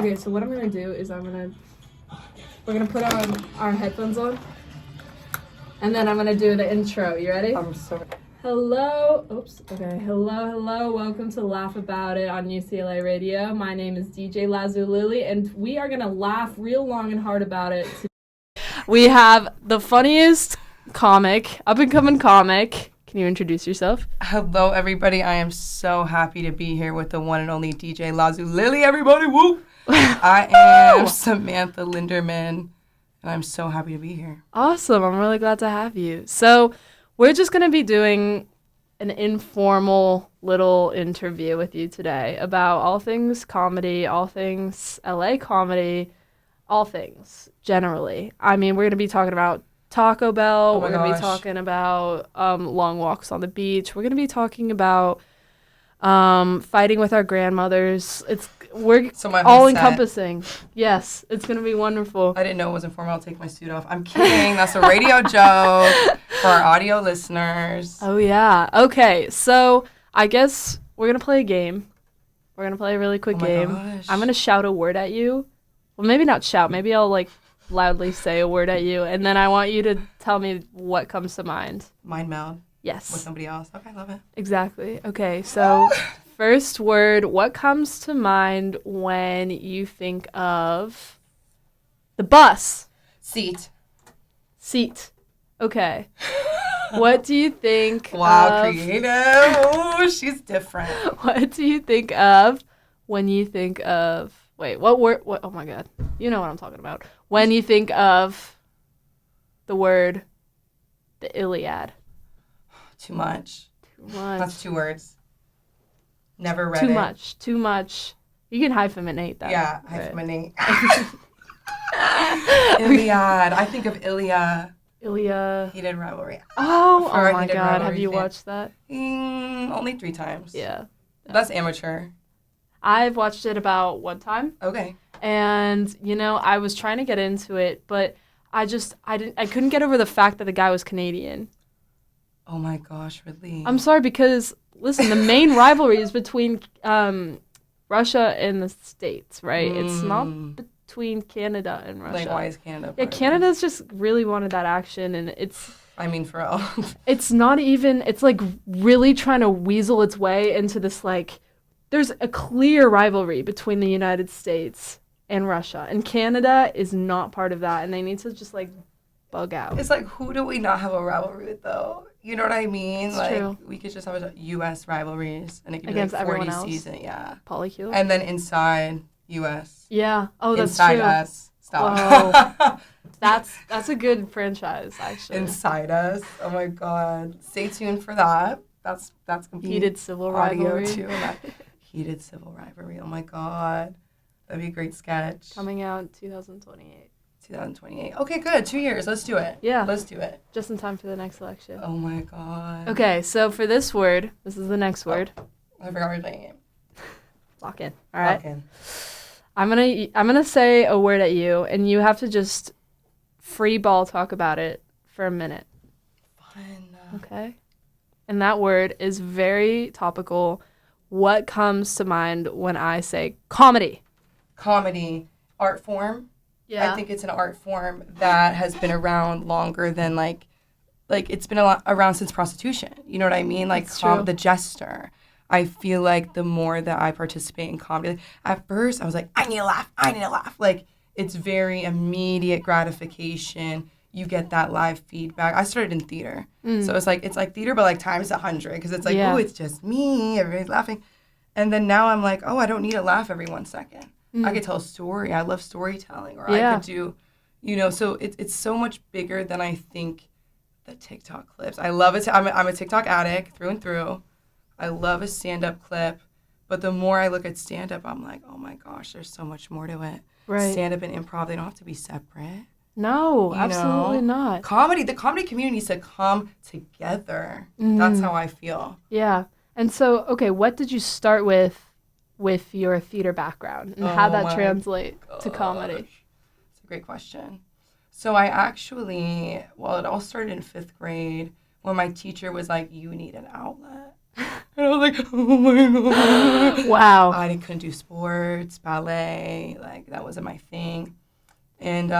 Okay, so what I'm gonna do is we're gonna put our headphones on, and then I'm gonna do the intro. You ready? I'm sorry. Hello. Oops. Okay. Hello. Welcome to Laugh About It on UCLA Radio. My name is DJ Lazulili, and we are gonna laugh real long and hard about it. We have the funniest comic, up and coming comic. Can you introduce yourself? Hello, everybody. I am so happy to be here with the one and only DJ Lazulili, everybody. Woo! I am Samantha Linderman, and I'm so happy to be here. Awesome. I'm really glad to have you. So we're just going to be doing an informal little interview with you today about all things comedy, all things LA comedy, all things generally. I mean, we're going to be talking about Taco Bell. We're going to be talking about long walks on the beach. We're going to be talking about fighting with our grandmothers. We're all encompassing. Yes, it's going to be wonderful. I didn't know it was informal. I'll take my suit off. I'm kidding. That's a radio joke for our audio listeners. Oh, yeah. Okay, so I guess we're going to play a game. We're going to play a really quick game. Gosh. I'm going to shout a word at you. Well, maybe not shout. Maybe I'll, loudly say a word at you, and then I want you to tell me what comes to mind. Mind meld. Yes. With somebody else. Okay, I love it. Exactly. Okay, so first word, what comes to mind when you think of the bus? Seat. Okay. What do you think Wow, creative. Oh, she's different. What do you think of when you think of... Wait, what word? What? Oh, my God. You know what I'm talking about. When you think of the word, the Iliad. Too much. That's 2 words. Never read it. Too much. You can hyphenate that. Yeah, hyphenate. Iliad. I think of Ilya. Heated rivalry. Oh my God. Have you watched that? Only 3 times. Yeah. That's amateur. I've watched it about 1 time. Okay. And, I was trying to get into it, but I couldn't get over the fact that the guy was Canadian. Oh my gosh, really? I'm sorry because, listen, the main rivalry is between Russia and the States, right? It's not between Canada and Russia. Why is Canada? Yeah, Canada's just really wanted that action, and it's... I mean, for real. It's not even... It's, really trying to weasel its way into this, There's a clear rivalry between the United States and Russia, and Canada is not part of that, and they need to just, bug out. It's who do we not have a rivalry with, though? You know what I mean? It's true. We could just have U.S. rivalries, and it could against be 40 everyone else. season, yeah. Polycule. And then inside U.S. Yeah. Oh, that's inside true. Us. Stop. Whoa. That's a good franchise, actually. Inside Us. Oh my God. Stay tuned for that. That's gonna be Heated civil audio rivalry. Too. Heated civil rivalry. Oh my God. That'd be a great sketch. Coming out 2028. 2028. Okay, good. 2 years. Let's do it. Yeah. Let's do it. Just in time for the next election. Oh my God. Okay, so for this word, this is the next word. I forgot we're playing it. Lock in. All right. Lock in. I'm gonna say a word at you, and you have to just free ball talk about it for a minute. Fun. Okay. And that word is very topical. What comes to mind when I say comedy? Comedy. Art form. Yeah. I think it's an art form that has been around longer than it's been around since prostitution. You know what I mean? The jester. I feel like the more that I participate in comedy, at first I was like, I need to laugh. It's very immediate gratification. You get that live feedback. I started in theater. So it's like theater, but times 100. Because it's yeah. Oh, it's just me. Everybody's laughing. And then now I'm like, oh, I don't need to laugh every 1 second. I could tell a story. I love storytelling. Or I could do, so it's so much bigger than I think the TikTok clips. I love it. I'm a TikTok addict through and through. I love a stand-up clip. But the more I look at stand-up, I'm like, oh my gosh, there's so much more to it. Right. Stand-up and improv, they don't have to be separate. No, absolutely not. The comedy community needs to come together. That's how I feel. Yeah. And so, okay, what did you start with your theater background, and how that translate to comedy? It's a great question. So I actually, it all started in 5th grade when my teacher was like, you need an outlet. And I was like, oh my God. Wow. I couldn't do sports, ballet, like that wasn't my thing. And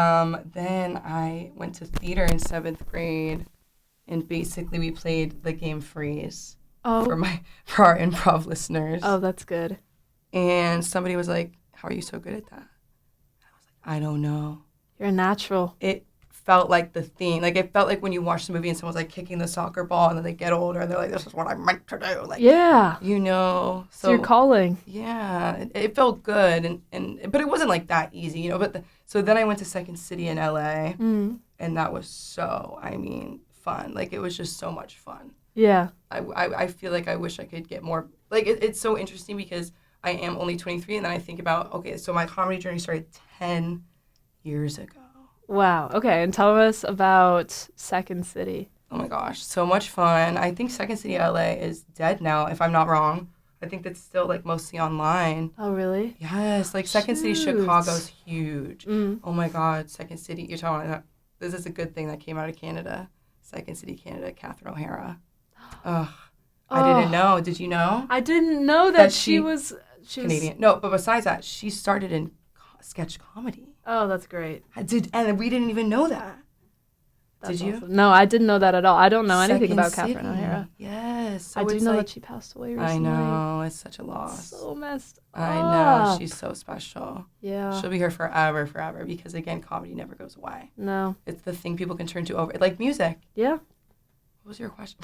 then I went to theater in 7th grade, and basically we played the game Freeze Oh. for our improv listeners. Oh, that's good. And somebody was like, "How are you so good at that?" I was like, "I don't know." You're a natural. It felt like the thing. Like it felt like when you watch the movie and someone's like kicking the soccer ball, and then they get older and they're like, "This is what I'm meant to do." Like, Yeah. you know. It's your calling. Yeah, it felt good, but it wasn't like that easy, you know. So then I went to Second City in LA, and that was fun. Like it was just so much fun. Yeah. I feel like I wish I could get more. Like it's so interesting because I am only 23, and then I think about, okay, so my comedy journey started 10 years ago. Wow. Okay, and tell us about Second City. Oh my gosh, so much fun. I think Second City LA is dead now, if I'm not wrong. I think that's still like mostly online. Oh, really? Yes, like Second City Chicago's huge. Oh my God, Second City, you're talking about, this is a good thing that came out of Canada. Second City, Canada, Catherine O'Hara. Ugh. I didn't know. Did you know? I didn't know that she was Canadian. No, but besides that, she started in sketch comedy. Oh, that's great. And we didn't even know that. That's Did you? awesome. No, I didn't know that at all. I don't know anything Second about City. Catherine O'Hara. Yes. So I do know like, that she passed away recently. I know. It's such a loss. So messed up. I know. She's so special. Yeah. She'll be here forever, forever, because, again, comedy never goes away. No. It's the thing people can turn to over. Like music. Yeah. What was your question?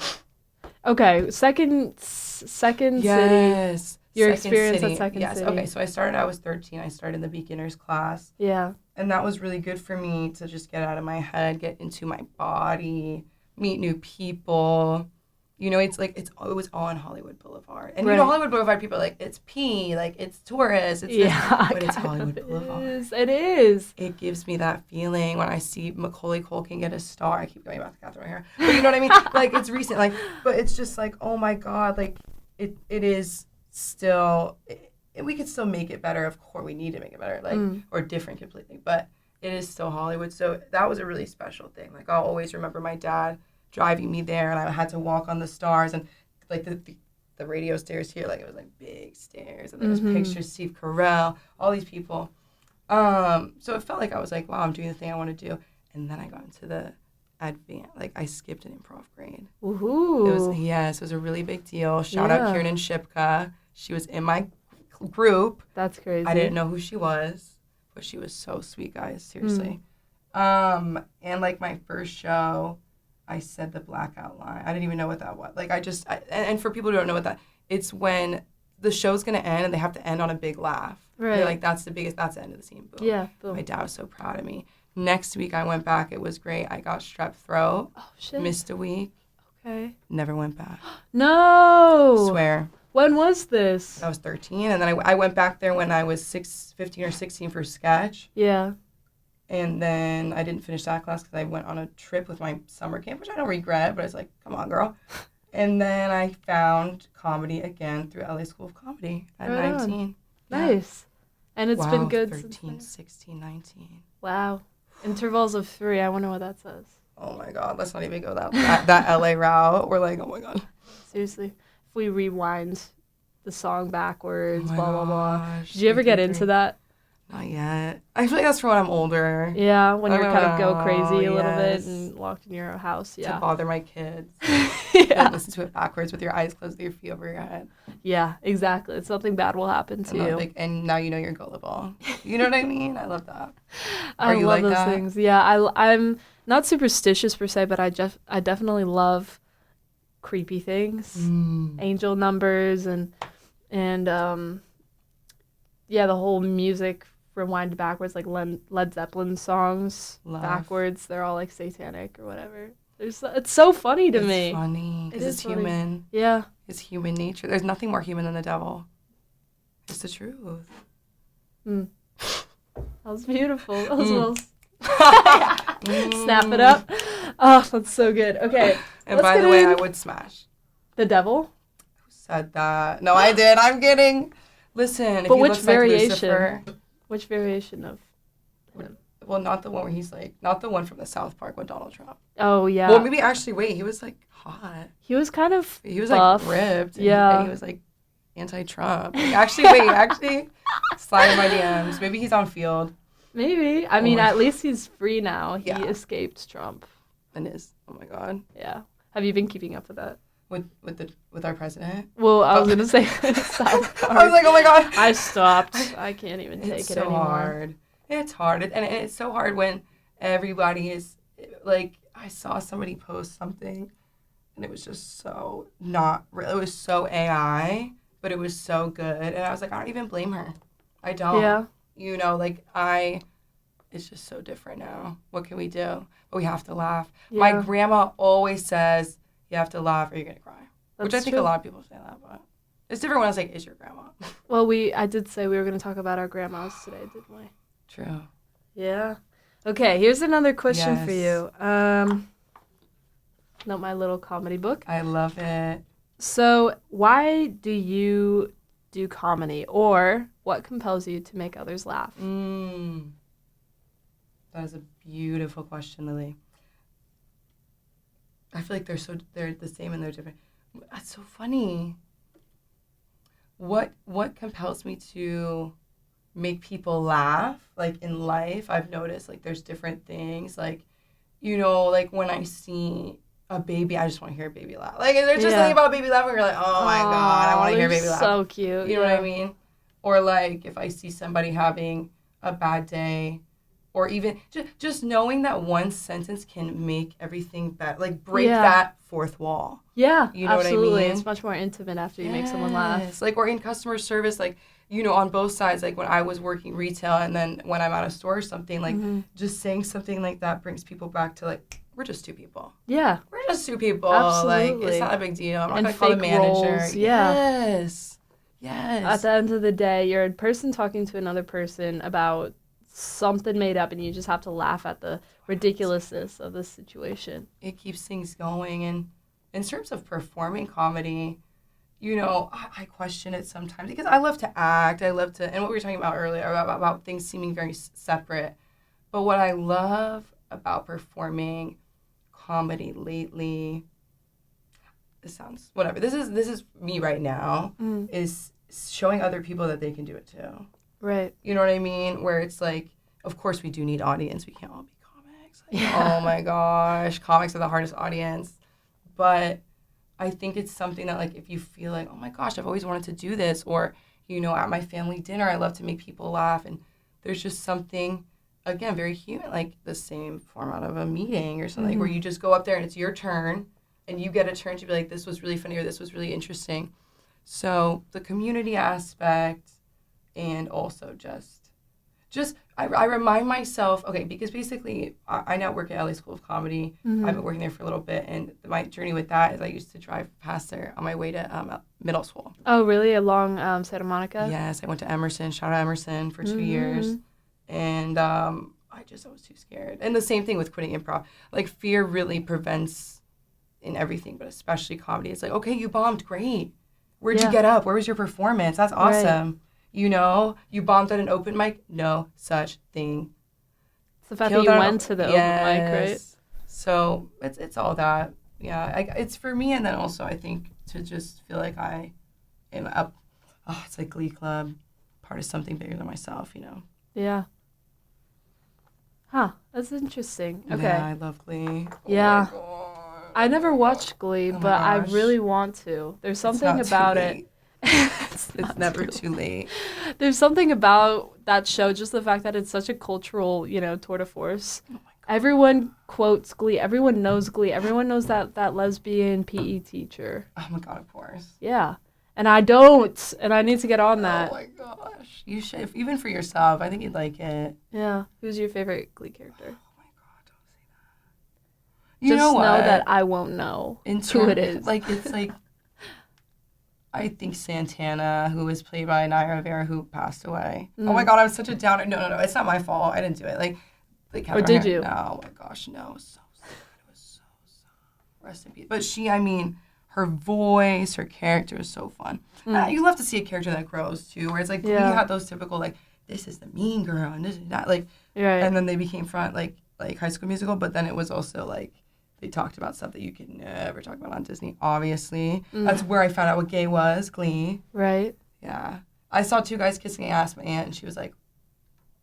Okay. Second City. Yes. Your Second experience City. at Second Yes. City. Okay. So I was 13. I started in the beginner's class. Yeah. And that was really good for me to just get out of my head, get into my body, meet new people. You know, it was on Hollywood Boulevard. And, right. You know, Hollywood Boulevard, people are like, it's P, like, it's tourists, it's this, but it's Hollywood Boulevard. It is. It gives me that feeling when I see Macaulay Culkin get a star. I keep going back to Catherine O'Hara. But you know what I mean? Like, it's recent. Like, but it's just like, oh, my God. Like, it is still... we could still make it better. Of course, we need to make it better, like, or different completely. But it is still Hollywood. So that was a really special thing. Like, I'll always remember my dad driving me there, and I had to walk on the stars, and like the radio stairs here, like it was like big stairs, and there was pictures, Steve Carell, all these people. So it felt like I was like, wow, I'm doing the thing I want to do. And then I got into the advanced, like I skipped an improv grade. Woohoo! It was a really big deal. Shout out Kieran Shipka. She was in my group. That's crazy. I didn't know who she was, but she was so sweet, guys. Seriously. And like my first show, I said the blackout line. I didn't even know what that was. Like and for people who don't know what that, it's when the show's gonna end and they have to end on a big laugh. Right. They're like, that's the end of the scene. Boom. Yeah. Boom. My dad was so proud of me. Next week I went back. It was great. I got strep throat. Oh shit. Missed a week. Okay. Never went back. No. Swear. When was this? I was 13, and then I went back there when I was 15 or 16 for sketch. Yeah. And then I didn't finish that class because I went on a trip with my summer camp, which I don't regret, but it's like, come on, girl. And then I found comedy again through LA School of Comedy at 19. Yeah. Nice. And it's been good 13, since 16, 19. Wow. Intervals of 3. I wonder what that says. Oh, my God. Let's not even go that LA route. We're like, oh, my God. Seriously. If we rewind the song backwards, Oh blah, blah, blah. gosh. Did you ever get into that? Not yet. I feel like that's for when I'm older. Yeah, when you I were don't kind of go know, crazy a little bit yes. and locked in your house. Yeah. To bother my kids. Yeah. Listen to it backwards with your eyes closed with your feet over your head. Yeah, exactly. Something bad will happen to you. And now you know you're gullible. You know what I mean? I love that. I love like those that? things. Yeah, I'm not superstitious per se, but I definitely love creepy things, angel numbers, and yeah, the whole music rewind backwards, like Led Zeppelin songs backwards. They're all like satanic or whatever. It's so funny to me. It's funny because it's funny. human. Yeah. It's human nature. There's nothing more human than the devil. It's the truth. That was beautiful. That was well. Snap it up. Oh, that's so good. Okay. And by the way, I would smash. The devil? Who said that? No, I did. I'm kidding. Listen. But if which looks variation? Like Lucifer, Which variation of him? Well, not the one where he's like, not the one from the South Park with Donald Trump. Oh, yeah. Well, maybe actually, wait, he was like hot. He was kind of He was buff. like ripped. Yeah. And he was like anti-Trump. Like, actually, slide in my DMs. Maybe he's on field. Maybe. I mean, at least he's free now. He escaped Trump. And is. Oh my God. Yeah. Have you been keeping up with that? With our president? Well, I was gonna say South Park. I was like, oh my God. I stopped. I can't even take It's it so anymore. hard. It's hard. And it's so hard when everybody is like, I saw somebody post something and it was just so not real. It was so AI, but it was so good. And I was like, I don't even blame her. I don't. Yeah. You know, like it's just so different now. What can we do? But we have to laugh. Yeah. My grandma always says, you have to laugh or you're going to cry. Which I think true. a lot of people say that, but it's different when I was like, is your grandma? Well, I did say we were going to talk about our grandmas today, didn't we? True. Yeah. Okay, here's another question for Yes. you. Not my little comedy book. I love it. So, why do you do comedy, or what compels you to make others laugh? That is a beautiful question, Lily. I feel like they're the same and they're different. That's so funny. What compels me to make people laugh? Like in life, I've noticed like there's different things. Like, you know, like when I see a baby, I just want to hear a baby laugh. Like there's just something about a baby laugh where you're like, oh my God, I want to hear a baby laugh. So cute. You know what I mean? Or like if I see somebody having a bad day, or even just knowing that one sentence can make everything better, like break that fourth wall. Yeah, you know absolutely. what I mean? It's much more intimate after you make someone laugh. Like, or in customer service, like, you know, on both sides, like when I was working retail and then when I'm at a store or something, like just saying something like that brings people back to like, we're just two people. Yeah. We're just two people. Absolutely. Like, it's not a big deal. I'm not and going to call the manager. Roles, yeah. Yes. At the end of the day, you're a person talking to another person about something made up, and you just have to laugh at the ridiculousness of the situation. It keeps things going. And in terms of performing comedy, you know, I question it sometimes because I love to act. I love to, and what we were talking about earlier about things seeming very separate. But what I love about performing comedy lately, this sounds whatever. This is me right now. Is showing other people that they can do it too. Right. You know what I mean? Where it's like, of course we do need audience. We can't all be comics. Like, oh my gosh, comics are the hardest audience. But I think it's something that like if you feel like, oh my gosh, I've always wanted to do this, or you know, at my family dinner, I love to make people laugh, and there's just something, again, very human, like the same format of a meeting or something, where you just go up there and it's your turn, and you get a turn to be like, this was really funny or this was really interesting. So the community aspect, and also just I remind myself, okay, because basically I now work at LA School of Comedy. I've been working there for a little bit, and my journey with that is I used to drive past there on my way to middle school. Oh, really? Along Santa Monica? Yes, I went to Emerson, shout out Emerson, for 2 years. And I was too scared. And the same thing with quitting improv. Like, fear really prevents in everything, but especially comedy. It's like, okay, you bombed, great. Where'd you get up? Where was your performance? That's awesome. Right. You know, you bombed at an open mic? No such thing. It's the fact that you went to the open mic, right? So it's all that. Yeah, it's for me, and then also I think to just feel like I am up. Oh, it's like Glee Club, part of something bigger than myself, you know? Yeah. Huh, that's interesting. Okay. Yeah, I love Glee. Yeah. I never watched Glee, but I really want to. There's something about it. It's never too late. There's something about that show, just the fact that it's such a cultural, you know, tour de force. Oh my God. Everyone quotes Glee. Everyone knows Glee. Everyone knows that lesbian PE teacher. Oh my God, of course. Yeah. And I don't. And I need to get on that. Oh my gosh. You should, even for yourself. I think you'd like it. Yeah. Who's your favorite Glee character? Oh my God, don't say that. You know what? Just know that I won't know who it is. Like, it's like, I think Santana, who was played by Naya Rivera, who passed away. Oh my God, I'm such a downer. No, it's not my fault. I didn't do it. Like or did you? No, oh my gosh, no. It was so sad. It was so sad. Rest in peace. But she, I mean, her voice, her character is so fun. You love to see a character that grows too, where it's like we had those typical like this is the mean girl and this is that, like, Right. and then they became front like High School Musical, but then it was also like they talked about stuff that you could never talk about on Disney. Obviously, that's where I found out what gay was. Glee. Right. Yeah, I saw two guys kissing. I asked my aunt, and she was like,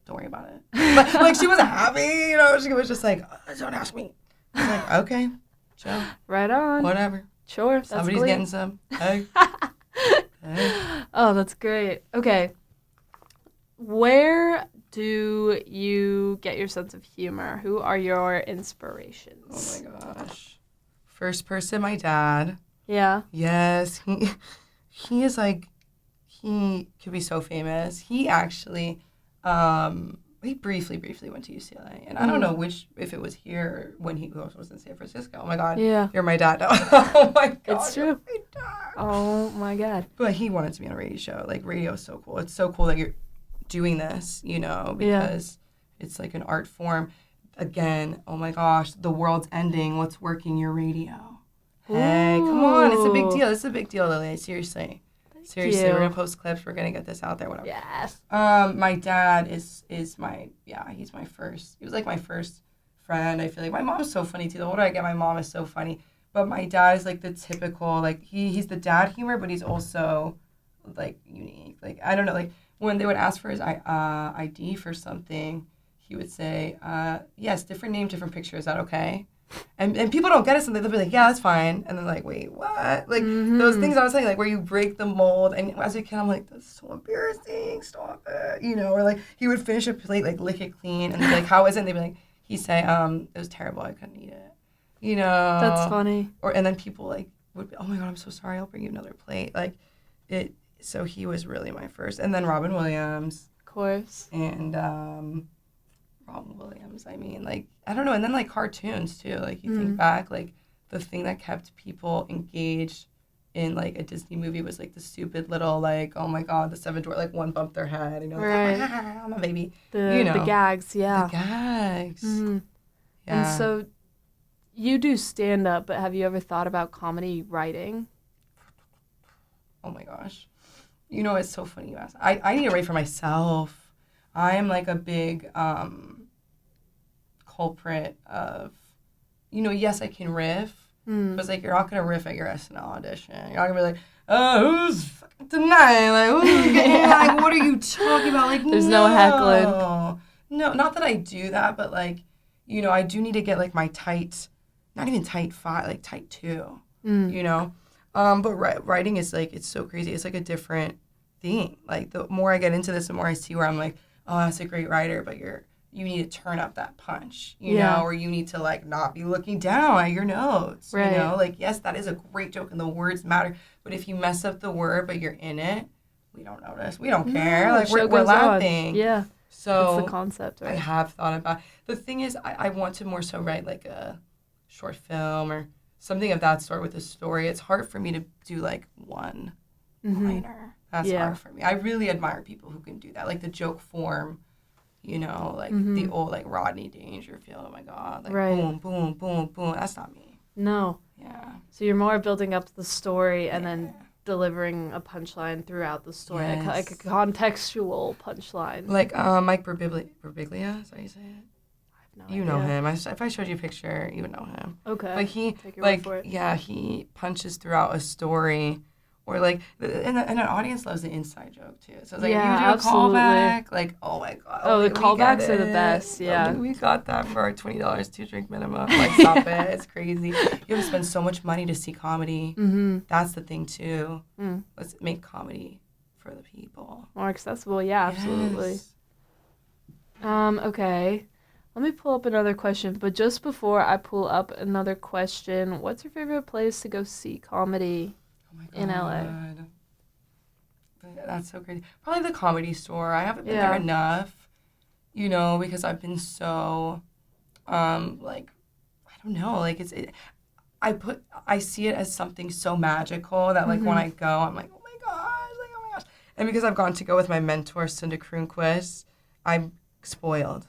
"Don't worry about it." Like she wasn't happy, you know. She was just like, "Don't ask me." I was like, "Okay, chill, Right on. whatever. Sure. That's Somebody's Glee. getting some." Hey. Hey. Oh, that's great. Okay. Where do you get your sense of humor? Who are your inspirations? Oh my gosh. First person, my dad. Yeah. Yes, he is like, he could be so famous. He actually, he briefly went to UCLA, and I don't know if it was here or when he was in San Francisco. Oh my God, Yeah. you're my dad. Oh my God, It's true. you're my dad. Oh my God. But he wanted to be on a radio show. Like radio is so cool. It's so cool that you're doing this, you know, because it's like an art form. Again, oh my gosh, the world's ending. What's working? Your radio. Hey, come on. It's a big deal. It's a big deal, Lily. Seriously. Seriously, you. we're going to post clips. We're going to get this out there, whatever. Yes. My dad is my, he's my first. He was like my first friend. I feel like my mom's so funny too. The older I get, my mom is so funny. But my dad is like the typical, like he's the dad humor, but he's also like unique. Like, I don't know, like when they would ask for his ID for something, he would say, yes, different name, different picture. Is that okay? And people don't get it, so they'll be like, yeah, that's fine. And then like, wait, what? Like those things I was saying, like where you break the mold. And as a kid, I'm like, that's so embarrassing. Stop it. You know, or like he would finish a plate, like lick it clean, and they'd be like, how is it? And they'd be like, he'd say, it was terrible. I couldn't eat it. You know. That's funny. And then people like would be, oh my God, I'm so sorry. I'll bring you another plate. Like it. So he was really my first. And then Robin Williams. Of course. And Robin Williams, I mean, like, I don't know. And then, like, cartoons, too. Like, you think back, like, the thing that kept people engaged in, like, a Disney movie was, like, the stupid little, like, oh, my God, the seven door, like, one bumped their head, you know, like, right. I'm a baby. The gags, yeah. The gags. Mm-hmm. Yeah. And so you do stand-up, but have you ever thought about comedy writing? Oh, my gosh. You know, it's so funny you ask. I need to write for myself. I am like a big culprit of, you know, yes, I can riff, but it's like you're not going to riff at your SNL audition. You're not going to be like, oh, who's fucking tonight? Like, who's getting, like, what are you talking about? Like, there's no heckling. No, not that I do that, but like, you know, I do need to get like my tight, not even tight 5, like tight 2, you know? But writing is like, it's so crazy. It's like a different thing. Like the more I get into this, the more I see where I'm like, oh, that's a great writer, but you need to turn up that punch, you know, or you need to like not be looking down at your notes, right. You know, like, yes, that is a great joke and the words matter, but if you mess up the word, but you're in it, we don't notice, we don't care, like we're laughing. On. Yeah. So that's the concept, right? I have thought about, the thing is, I want to more so write like a short film or something of that sort with a story. It's hard for me to do like one liner. That's hard for me. I really admire people who can do that, like the joke form, you know, like the old like Rodney Dangerfield. Oh my God, like boom, boom, boom, boom. That's not me. No. Yeah. So you're more building up the story and then delivering a punchline throughout the story, like a contextual punchline. Like Mike Birbiglia, is that how you say it? No you idea. know him. If I showed you a picture, you would know him. Okay. Like he, take your word for it. Yeah, he punches throughout a story, or like, and an audience loves the inside joke too. So it's like, if you do absolutely. a callback, like, oh my God. Oh, the callbacks are the it. best. Yeah. We got that for our $20 2-drink minimum. Like, stop it. It's crazy. You have to spend so much money to see comedy. Mm-hmm. That's the thing too. Let's make comedy for the people. More accessible. Yeah, absolutely. Yes. Okay. Let me pull up another question, but just before I pull up another question, what's your favorite place to go see comedy in LA? That's so crazy. Probably the Comedy Store. I haven't been there enough, you know, because I've been so, like, I don't know, like I see it as something so magical that like when I go, I'm like, oh my gosh. And because I've gone to go with my mentor, Cinda Kroonquist, I'm spoiled.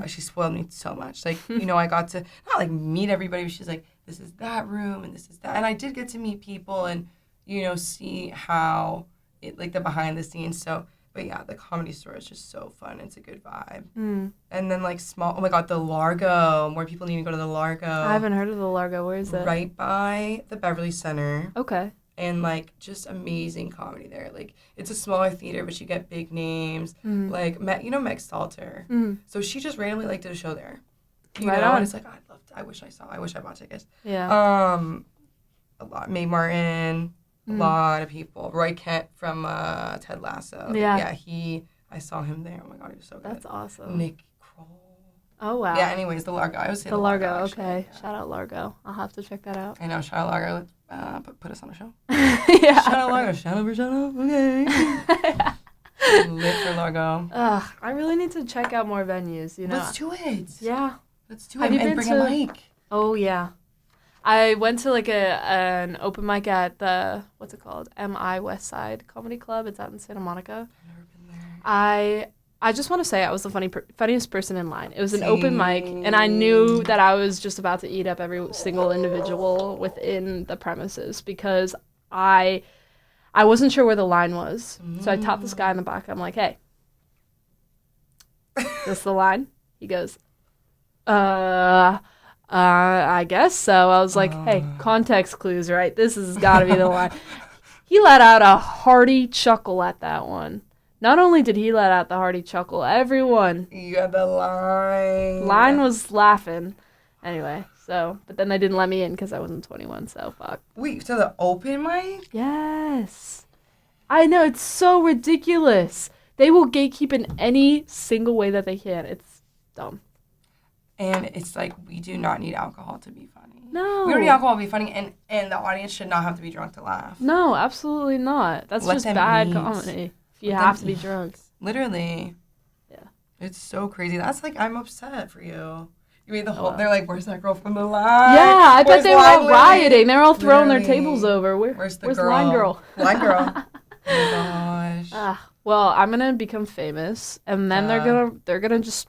She spoiled me so much. Like, you know, I got to not like meet everybody, but she's like, this is that room and this is that. And I did get to meet people and, you know, see how it, like the behind the scenes. So But yeah, the Comedy Store is just so fun. It's a good vibe. Mm. And then like oh my God, the Largo. More people need to go to the Largo. I haven't heard of the Largo. Where is it? Right by the Beverly Center. Okay. And like just amazing comedy there. Like it's a smaller theater, but you get big names. Like Meg Stalter. So she just randomly like did a show there. You know, and it's like I wish I bought tickets. Yeah. A lot. Mae Martin. A lot of people. Roy Kent from Ted Lasso. Yeah. I saw him there. Oh my God, he was so good. That's awesome. Nick Kroll. Oh, wow. Yeah, anyways, the Largo. I would say the Largo. Okay. Yeah. Shout out Largo. I'll have to check that out. I know. Shout out Largo. Put us on a show. Yeah. Shout out Largo. Shout out for shout out. Okay. Lit for Largo. I really need to check out more venues, you know. Let's do it. Yeah. Let's do it. And bring a mic. Oh, yeah. I went to like an open mic at the, what's it called? MI West Side Comedy Club. It's out in Santa Monica. I've never been there. I just want to say I was the funniest person in line. It was an open mic, and I knew that I was just about to eat up every single individual within the premises because I wasn't sure where the line was. So I tapped this guy in the back. I'm like, hey, this the line? He goes, I guess so. I was like, hey, context clues, right? This has got to be the line. He let out a hearty chuckle at that one. Not only did he let out the hearty chuckle, everyone. You got the line. Line was laughing. Anyway, but then they didn't let me in because I wasn't 21, so fuck. Wait, so the open mic? Yes. I know, it's so ridiculous. They will gatekeep in any single way that they can. It's dumb. And it's like, we do not need alcohol to be funny. No. We don't need alcohol to be funny, and the audience should not have to be drunk to laugh. No, absolutely not. That's just bad comedy. If you have to be drunk. Literally. Yeah. It's so crazy. That's like, I'm upset for you. You made the whole, they're like, where's that girl from the line? Yeah, I bet they were all rioting. They were all throwing their tables over. Where's the line girl? Line girl. Oh my gosh. Well, I'm gonna become famous, and then they're gonna just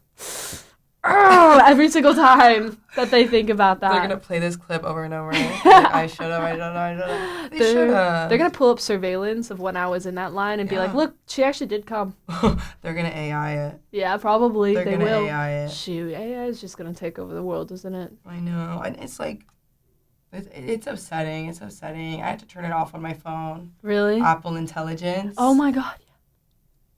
every single time that they think about that. They're gonna play this clip over and over. Like, I should have. They should have. They're gonna pull up surveillance of when I was in that line and be like, look, she actually did come. They're gonna AI it. Yeah, probably. They're they gonna will. AI it. Shoot, AI is just gonna take over the world, isn't it? I know, and it's like, it's upsetting. It's upsetting. I had to turn it off on my phone. Really? Apple Intelligence. Oh my God.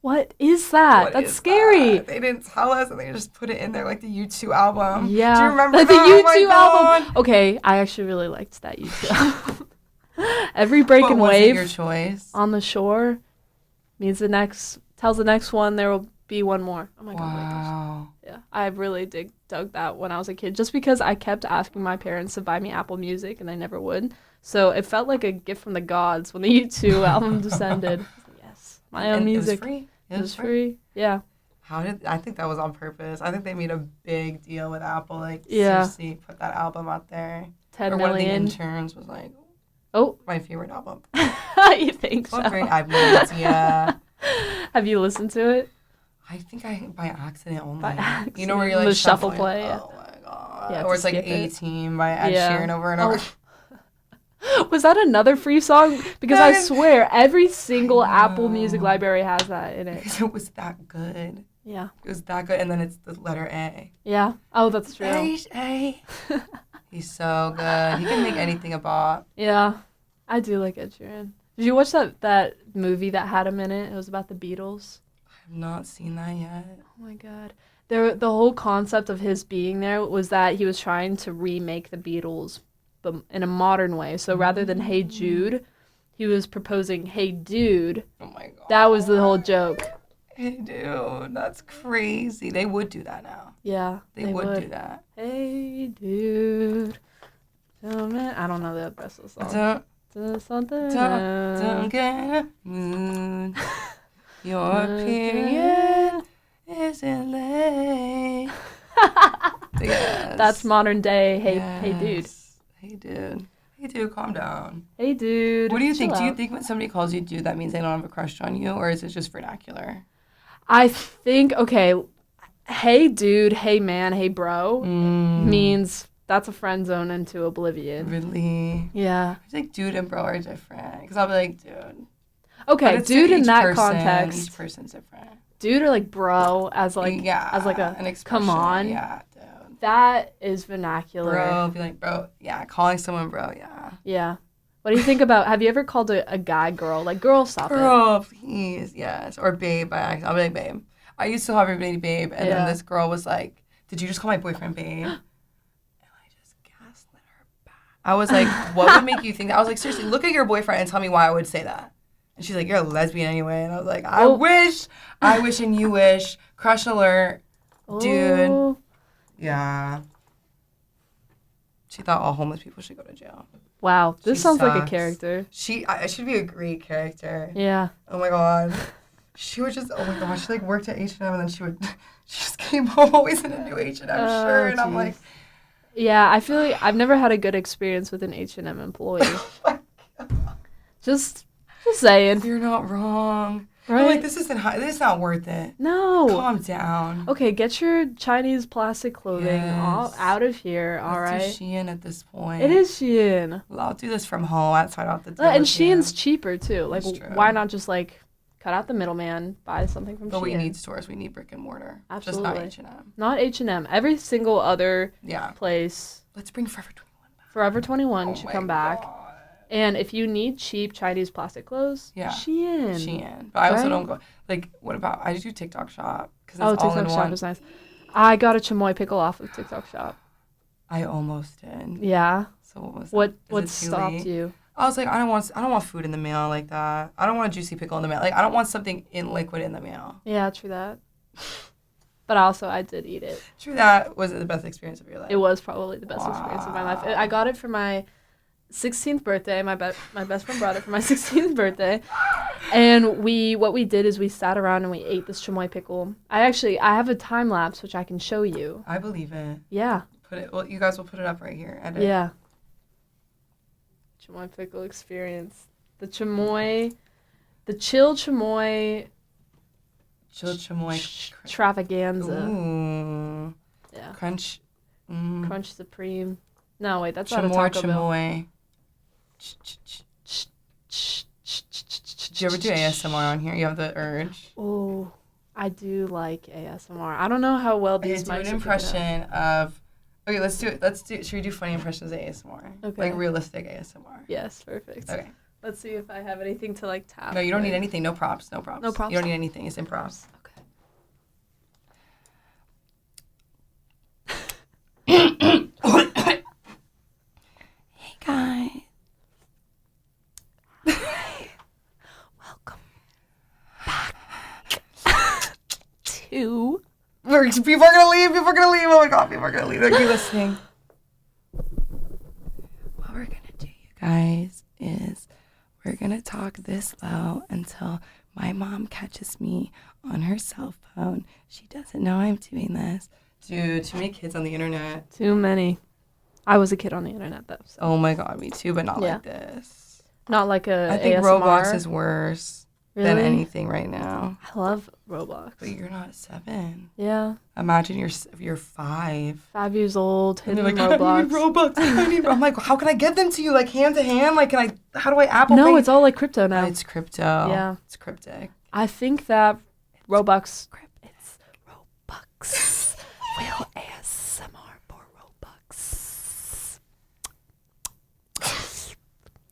What is that? That's scary. That? They didn't tell us, and they just put it in there like the U2 album. Yeah. Do you remember like that? The U2 album. Okay, I actually really liked that U2 album. Every breaking wave your choice? On the shore means tells the next one there will be one more. Oh my God. Wow. Yeah. I really dug that when I was a kid, just because I kept asking my parents to buy me Apple Music and they never would. So it felt like a gift from the gods when the U2 album descended. Yes. My own music. It was free. It was free. Yeah. I think that was on purpose. I think they made a big deal with Apple. Like, yeah. Seriously, put that album out there. 10 or million. One of the interns was like, oh, my favorite album. You think so? Great. I have no idea. Have you listened to it? I think by accident only. By accident. You know where you're like the shuffle play. Oh my God. Yeah, or it's like A-Team by Ed Sheeran over and over. Was that another free song? Because I swear every single Apple Music library has that in it. Because it was that good. Yeah. It was that good. And then it's the letter A. Yeah. Oh, that's true. A. He's so good. He can make anything a bop. Yeah. I do like Ed Sheeran. Did you watch that movie that had him in it? It was about the Beatles. I have not seen that yet. Oh my God. The whole concept of his being there was that he was trying to remake the Beatles, but in a modern way. So rather than Hey Jude, he was proposing Hey Dude. Oh my God. That was the whole joke. Hey dude, that's crazy. They would do that now. Yeah. They would do that. Hey dude. I don't know the rest of the song. Don't get mood. Your period isn't late. Yes. That's modern day. Hey dude. Hey dude. Hey dude, calm down. Hey dude. What do you think? Do you think when somebody calls you dude, that means they don't have a crush on you, or is it just vernacular? I think, okay, hey dude, hey man, hey bro means that's a friend zone into oblivion. Really? Yeah. I think dude and bro are different. Because I'll be like, dude. But Okay, it's dude in each that person, context. Each person's different. Dude or like bro as like a an expression. come on. Yeah, dude. That is vernacular. Bro, be like, bro. Yeah, calling someone bro. Yeah. Yeah. What do you think about? Have you ever called a guy girl? Like, girl, stop it. Girl, please, yes. Or babe by accident. I'll be like, babe. I used to call everybody babe, and then this girl was like, did you just call my boyfriend babe? And I just gaslit her back. I was like, what would make you think that? I was like, seriously, look at your boyfriend and tell me why I would say that. And she's like, you're a lesbian anyway. And I was like, I wish, and you wish. Crush alert, dude. Oh. Yeah. She thought all homeless people should go to jail. Wow, this sounds sucks. like a character. I should be a great character. Yeah. Oh my god. She would just, oh my gosh, she like worked at H&M and then she just came home always in a new H&M shirt. And I'm like. Yeah, I feel like I've never had a good experience with an H&M employee. Oh my god. Just saying. You're not wrong. Right? I'm like, this is not worth it. No. Calm down. Okay, get your Chinese plastic clothing all out of here, all right? It's Shein at this point. It is Shein. Well, I'll do this from home. That's why I don't have to deal And with Shein's cheaper, too. Like, true. why not just, like, cut out the middleman, buy something from Shein? But we need stores. We need brick and mortar. Absolutely. Just not H&M. Not H&M. Every single other place. Let's bring Forever 21 back. Forever 21 should come back. God. And if you need cheap Chinese plastic clothes, Shein. But I also don't go, like, what about, I do TikTok shop. Cause it's all TikTok in shop one. is nice. I got a chamoy pickle off of TikTok shop. I almost did. Yeah. So what was that? What stopped you? I was like, I don't want food in the mail like that. I don't want a juicy pickle in the mail. Like, I don't want something in liquid in the mail. Yeah, true that. But also, I did eat it. True that. Was it the best experience of your life? It was probably the best experience of my life. I got it for my 16th birthday. My best friend brought it for my 16th birthday. And what we did is we sat around and we ate this chamoy pickle. I have a time lapse which I can show you. I believe it. Yeah. You guys will put it up right here. Edit. Yeah. Chamoy pickle experience. The chill chamoy extravaganza. Ooh. Yeah. Crunch Supreme. No, wait, that's not a Taco Bell. Chamoy. Do you ever do ASMR on here? You have the urge. Oh, I do like ASMR. I don't know how well these mics do an impression of. Okay, let's do it. Should we do funny impressions of ASMR? Okay. Like realistic ASMR. Yes, perfect. Okay. Let's see if I have anything to like tap. No, you don't need anything. No props. No props. You don't need anything. It's improv. Okay. Hey guys. Hi. Welcome back to. People are gonna leave. Oh my god, people are gonna leave. They're listening. What we're gonna do, you guys, is we're gonna talk this low until my mom catches me on her cell phone. She doesn't know I'm doing this. Dude, too many kids on the internet. Too many. I was a kid on the internet though. So. Oh my god, me too, but not like this. Not like I think ASMR. Roblox is worse than anything right now. I love Roblox. But you're not 7. Yeah. Imagine you're 5. 5 years old, hitting like, Roblox. I need Robux. I'm like, how can I get them to you? Like hand to hand? Like, how do I Apple Pay? No, it's all like crypto now. It's crypto. Yeah. It's cryptic. I think that Robux. It's Robux. Will ASMR for Robux.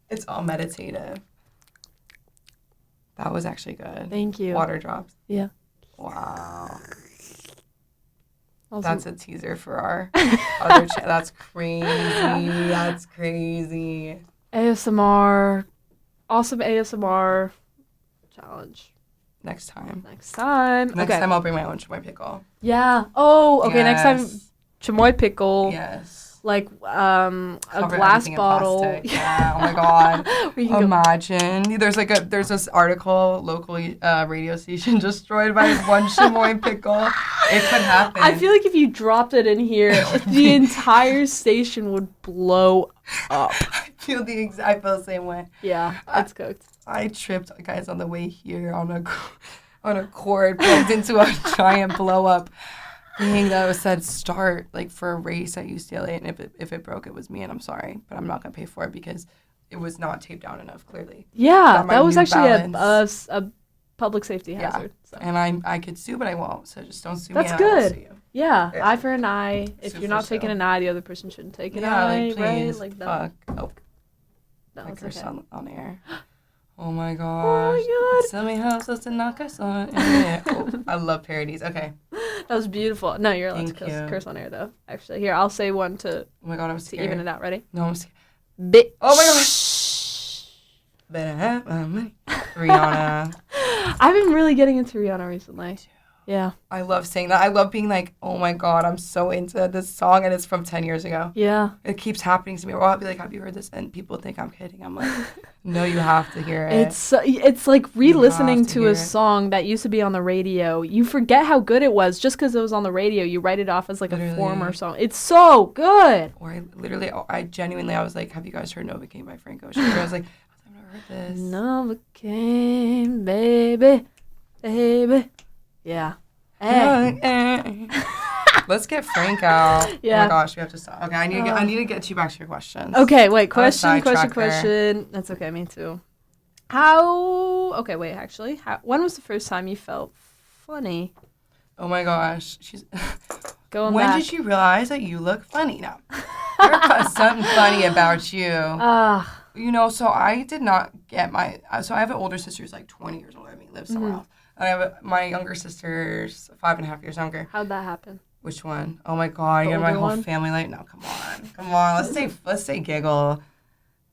It's all meditative. That was actually good. Thank you. Water drops. Yeah. Wow. Also, that's a teaser for our other channel. That's crazy. That's crazy. ASMR. Awesome ASMR challenge. Next time. Next time I'll bring my own chamoy pickle. Yeah. Oh, okay. Yes. Next time, chamoy pickle. Yes. Like Cover a glass bottle. Yeah. Oh my god. Imagine. There's this article, local radio station destroyed by one chamoy pickle. It could happen. I feel like if you dropped it in here, the entire station would blow up. I feel the same way. Yeah, it's cooked. I tripped, guys, on the way here on a cord plugged into a giant blow up thing that said start, like, for a race at UCLA, and if it broke, it was me, and I'm sorry, but I'm not gonna pay for it because it was not taped down enough, clearly. Yeah, my that was New actually Balance. a public safety hazard. So. And I could sue, but I won't. So just don't sue That's me. That's good. I will sue you. Yeah, Yeah. eye for an eye. If Sue you're for not taking sue. an eye, the other person shouldn't take an Yeah, eye, like, right? please. Like that. Fuck. Oh, That I was cursed okay. on air. Oh my gosh. Oh my god. Tell me how I'm supposed to knock us on air. Oh, I love parodies. Okay. That was beautiful. No, you're allowed to Thank you. curse on air though. Actually, here I'll say one to Oh my god, I'm to scared. even it out. Ready? No, I'm scared. Bitch. Oh my gosh. Better have my money. Rihanna. I've been really getting into Rihanna recently. Yeah. I love saying that. I love being like, oh my god, I'm so into this song, and it's from 10 years ago. Yeah. It keeps happening to me. Or I'll be like, have you heard this? And people think I'm kidding. I'm like, no, you have to hear it. It's like re-listening have to to hear a it. song that used to be on the radio. You forget how good it was just because it was on the radio. You write it off as like Literally. a former song. It's so good. Or I genuinely, I was like, have you guys heard Novocaine by Frank Ocean? I was like, I've never heard this. Novocaine, baby, baby. Yeah. Hey. Let's get Frank out. Yeah. Oh my gosh, we have to stop. Okay, I need to get you back to your questions. Okay, wait. I was Question. sidetracked That's okay. Me too. Okay, wait. Actually, when was the first time you felt funny? Oh my gosh, she's. Going When back. did you realize that you look funny now? There's something funny about you. You know, so I did not get so I have an older sister who's like 20 years older than me, lives somewhere else. And I have my younger sister's 5.5 years younger. How'd that happen? Which one? Oh my god, The you have my older whole one? family like, no, come on. Let's say giggle.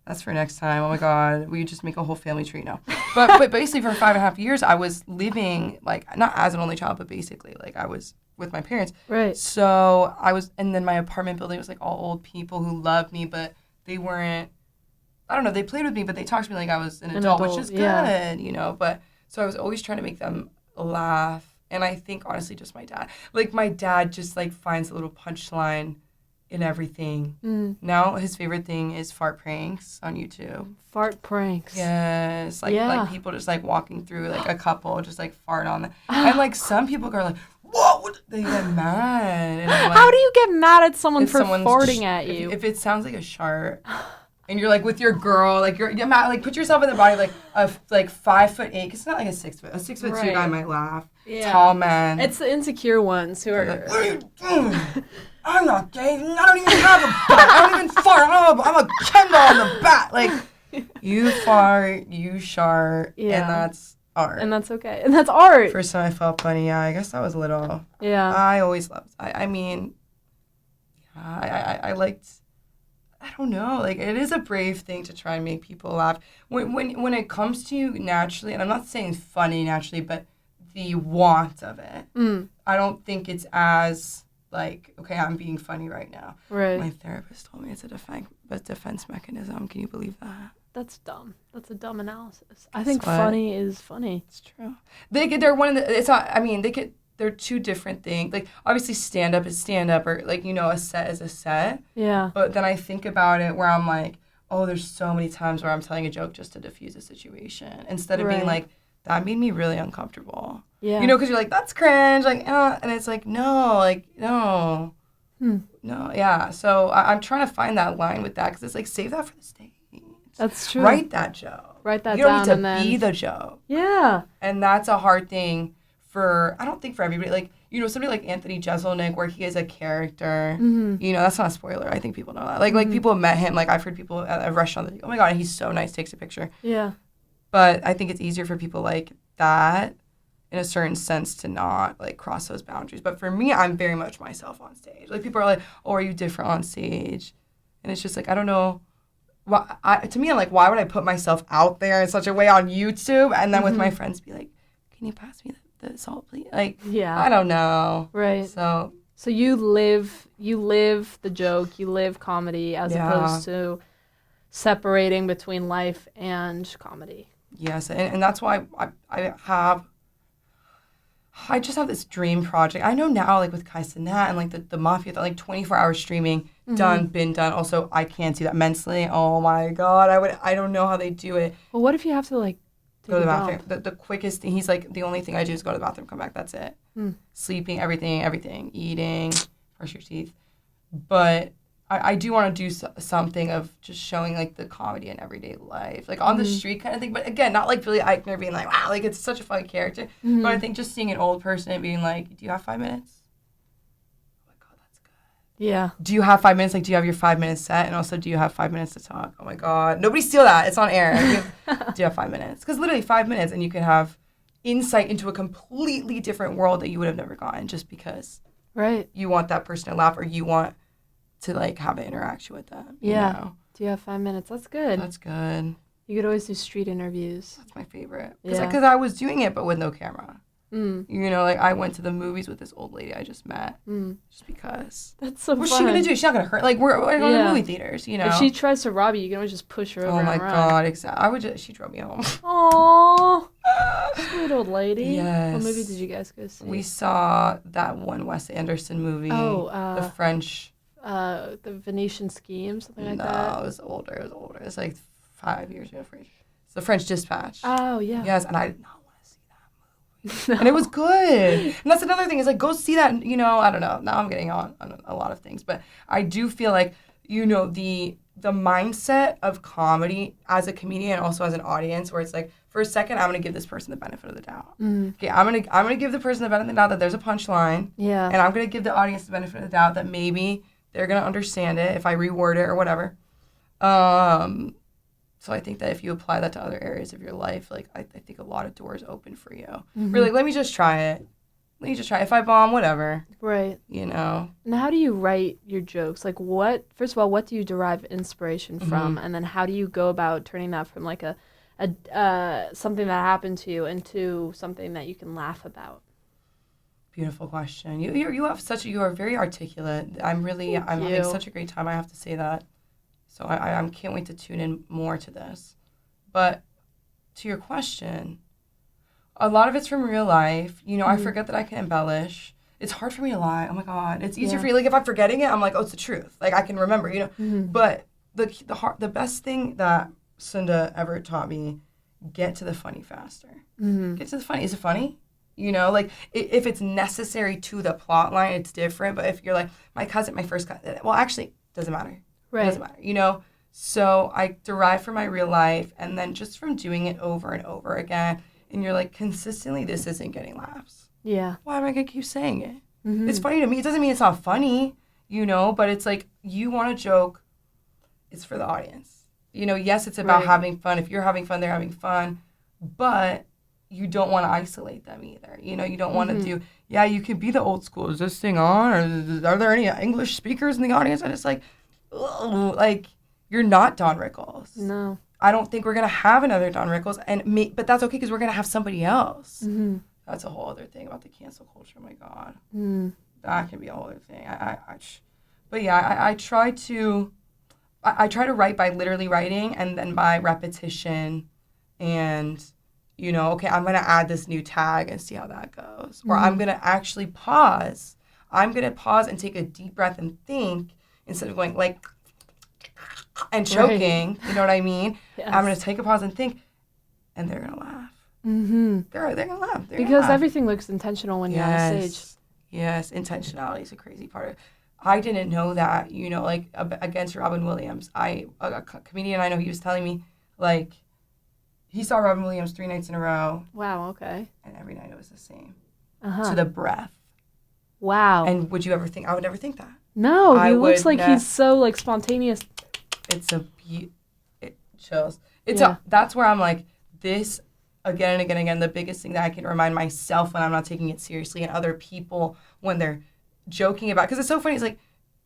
That's for next time. Oh my god, we just make a whole family tree now. But basically for 5.5 years, I was living like not as an only child, but basically like I was with my parents. Right. So and then my apartment building was like all old people who loved me, but they weren't. I don't know. They played with me, but they talked to me like I was an adult, which is good, yeah. you know. But so I was always trying to make them laugh, and I think honestly, just my dad. Like my dad just like finds a little punchline in everything. Now his favorite thing is fart pranks on YouTube. Fart pranks. Yes, like Yeah. people just like walking through like a couple just like fart on them, and like some people are like, "Whoa!" They get mad. And I'm like, How do you get mad at someone if for someone's farting at you? If it sounds like a shart, and you're like with your girl, like you're mad, like put yourself in the body of like 5'8", 'cause it's not like a 6 foot. A 6'2" Right. guy might laugh. Yeah. Tall man. It's the insecure ones who are. like, what are you doing? I'm not gay. I don't even have a butt. I don't even fart. I'm a Kendall on the bat. Like you fart, you shart, Yeah. and that's art. And that's okay. And that's art. First time I felt funny, yeah, I guess that was a little. Yeah. I always loved. I mean, I liked. I don't know. Like it is a brave thing to try and make people laugh. When it comes to you naturally, and I'm not saying funny naturally, but the want of it. I don't think it's as like, okay, I'm being funny right now. Right. My therapist told me it's a defense mechanism. Can you believe that? That's dumb. That's a dumb analysis. I think what? funny is funny. It's true. They're one of the. It's not. I mean, they're two different things. Like obviously, stand up is stand up, or like a set is a set. Yeah. But then I think about it where I'm like, oh, there's so many times where I'm telling a joke just to diffuse a situation instead of being Right. like, that made me really uncomfortable. Yeah. Because you're like, that's cringe, like, and it's like, no, no, yeah. So I'm trying to find that line with that because it's like, save that for the stage. That's true. Write that joke. Write that you don't down need to and then be the joke. Yeah. And that's a hard thing I don't think for everybody. Like, somebody like Anthony Jeselnik where he is a character. That's not a spoiler. I think people know that. Like people have met him. Like I've heard people at a restaurant that, oh my God, he's so nice, takes a picture. Yeah. But I think it's easier for people like that in a certain sense to not like cross those boundaries. But for me, I'm very much myself on stage. Like people are like, oh, are you different on stage? And it's just like, I don't know. To me, I'm like, why would I put myself out there in such a way on YouTube and then with my friends be like, can you pass me the salt, please? Like, Yeah. I don't know. Right. So you live the joke, you live comedy as opposed to separating between life and comedy. yes, and that's why I just have this dream project. I know now, like with Kai Cenat and like the Mafia, that like 24-hour streaming, done, been done. Also, I can't do that mentally. Oh my God, I don't know how they do it. Well, what if you have to like Go to the dump? bathroom. The quickest thing. He's like, the only thing I do is go to the bathroom, come back. That's it. Sleeping, everything, eating, brush your teeth. But I do want to do something of just showing like the comedy in everyday life, like on the street kind of thing. But again, not like Billy Eichner being like, wow, like it's such a funny character. But I think just seeing an old person and being like, do you have 5 minutes? Oh my God, that's good. Yeah. Do you have 5 minutes? Like, do you have your 5 minutes set? And also, do you have 5 minutes to talk? Oh my God, nobody steal that. It's on air. Do you have 5 minutes? Because literally 5 minutes, and you can have insight into a completely different world that you would have never gotten just because you want that person to laugh or you want to like have an interaction with them. Yeah. You know? Do you have 5 minutes? That's good. That's good. You could always do street interviews. That's my favorite. Because I was doing it, but with no camera. You know, like I went to the movies with this old lady I just met just because. That's so fun. What's she going to do? She's not going to hurt. Like, we're going to movie theaters, you know? If she tries to rob you can always just push her over Oh, my and run. God. Exactly. She drove me home. Aww. Sweet old lady. Yes. What movie did you guys go see? We saw that one Wes Anderson movie. The French. The Venetian Scheme, something like that. No, it was older. It was like 5 years ago. It's the French Dispatch. Oh, yeah. Yes, and I did not want to see that movie. And it was good. And that's another thing is like, go see that, you know, I don't know. Now I'm getting on a lot of things. But I do feel like, you know, the mindset of comedy as a comedian and also as an audience where it's like, for a second, I'm going to give this person the benefit of the doubt. Okay, I'm gonna give the person the benefit of the doubt that there's a punchline. Yeah. And I'm going to give the audience the benefit of the doubt that maybe they're going to understand it if I reword it or whatever. So I think that if you apply that to other areas of your life, like I think a lot of doors open for you. Really, let me just try it. If I bomb, whatever. Right. You know? And how do you write your jokes? Like first of all, what do you derive inspiration from? And then how do you go about turning that from like a something that happened to you into something that you can laugh about? Beautiful question. You are very articulate. I'm having such a great time. I have to say that. So I can't wait to tune in more to this. But to your question, a lot of it's from real life. You know, I forget that I can embellish. It's hard for me to lie. Oh my God, it's easier for you. Like if I'm forgetting it, I'm like, oh, it's the truth. Like I can remember. You know. But the best thing that Cinda ever taught me, get to the funny faster. Get to the funny. Is it funny? You know, like if it's necessary to the plot line, it's different. But if you're like, my first cousin, well, actually, doesn't matter. Right. It doesn't matter, you know? So I derive from my real life and then just from doing it over and over again. And you're like, consistently, this isn't getting laughs. Yeah. Why am I going to keep saying it? It's funny to me. It doesn't mean it's not funny, you know? But it's like, you want a joke, it's for the audience. You know, yes, it's about having fun. If you're having fun, they're having fun. But you don't want to isolate them either. You know, you don't want to do, you could be the old school. Is this thing on? Or are there any English speakers in the audience? And it's like, ugh, like, you're not Don Rickles. No. I don't think we're going to have another Don Rickles. But that's okay because we're going to have somebody else. That's a whole other thing about the cancel culture. Oh, my God. That can be a whole other thing. But yeah, I try to write by literally writing and then by repetition and, you know, okay, I'm going to add this new tag and see how that goes. Or I'm going to actually pause. I'm going to pause and take a deep breath and think instead of going like and choking. You know what I mean? Yes. I'm going to take a pause and think, and they're going to laugh. They're going to laugh. Because everything looks intentional when you're on stage. Yes, intentionality is a crazy part of it. I didn't know that, you know, like against Robin Williams. A comedian I know, he was telling me, like, he saw Robin Williams 3 nights in a row. Wow, okay. And every night it was the same. To the breath. Wow. And would you ever think, I would never think that. No, he looks like he's so, like, spontaneous. It chills. That's where I'm like, this, again and again and again, the biggest thing that I can remind myself when I'm not taking it seriously and other people when they're joking about, because it's so funny, it's like,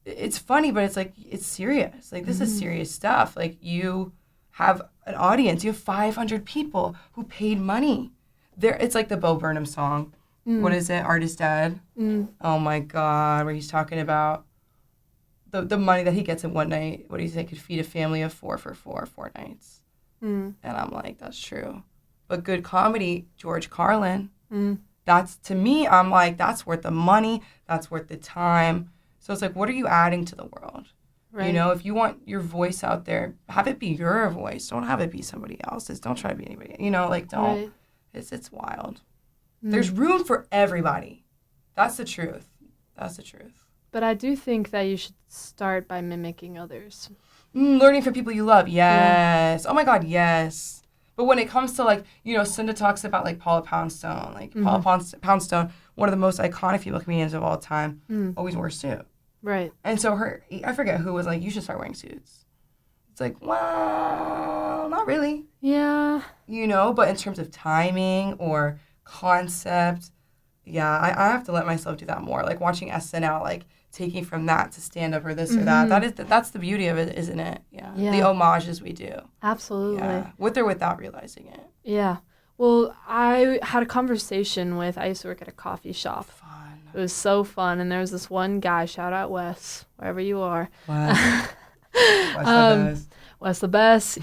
it's funny, but it's like, it's serious. Like, this is serious stuff. Like, you have an audience. You have 500 people who paid money. It's like the Bo Burnham song. What is it? Art is Dead. Oh, my God, where he's talking about the money that he gets in one night. What do you say? Could feed a family of 4 for 4 nights. And I'm like, that's true. But good comedy, George Carlin, that's, to me, I'm like, that's worth the money. That's worth the time. So it's like, what are you adding to the world? Right. You know, if you want your voice out there, have it be your voice. Don't have it be somebody else's. Don't try to be anybody. You know, like, don't. Right. It's wild. There's room for everybody. That's the truth. But I do think that you should start by mimicking others. Learning from people you love. Yeah. Yes. Oh my God, yes. But when it comes to like, Cinda talks about like Paula Poundstone. Like Paula Poundstone, one of the most iconic female comedians of all time, always wore a suit. Right. And so I forget who was like, you should start wearing suits. It's like, well, not really. Yeah. But in terms of timing or concept, yeah, I have to let myself do that more. Like watching SNL, like taking from that to stand up or this or that. That's the beauty of it, isn't it? Yeah. The homages we do. Absolutely. Yeah. With or without realizing it. Yeah. Well, I had a conversation I used to work at a coffee shop. Fun. It was so fun. And there was this one guy, shout out Wes, wherever you are. Wes. Wes the best.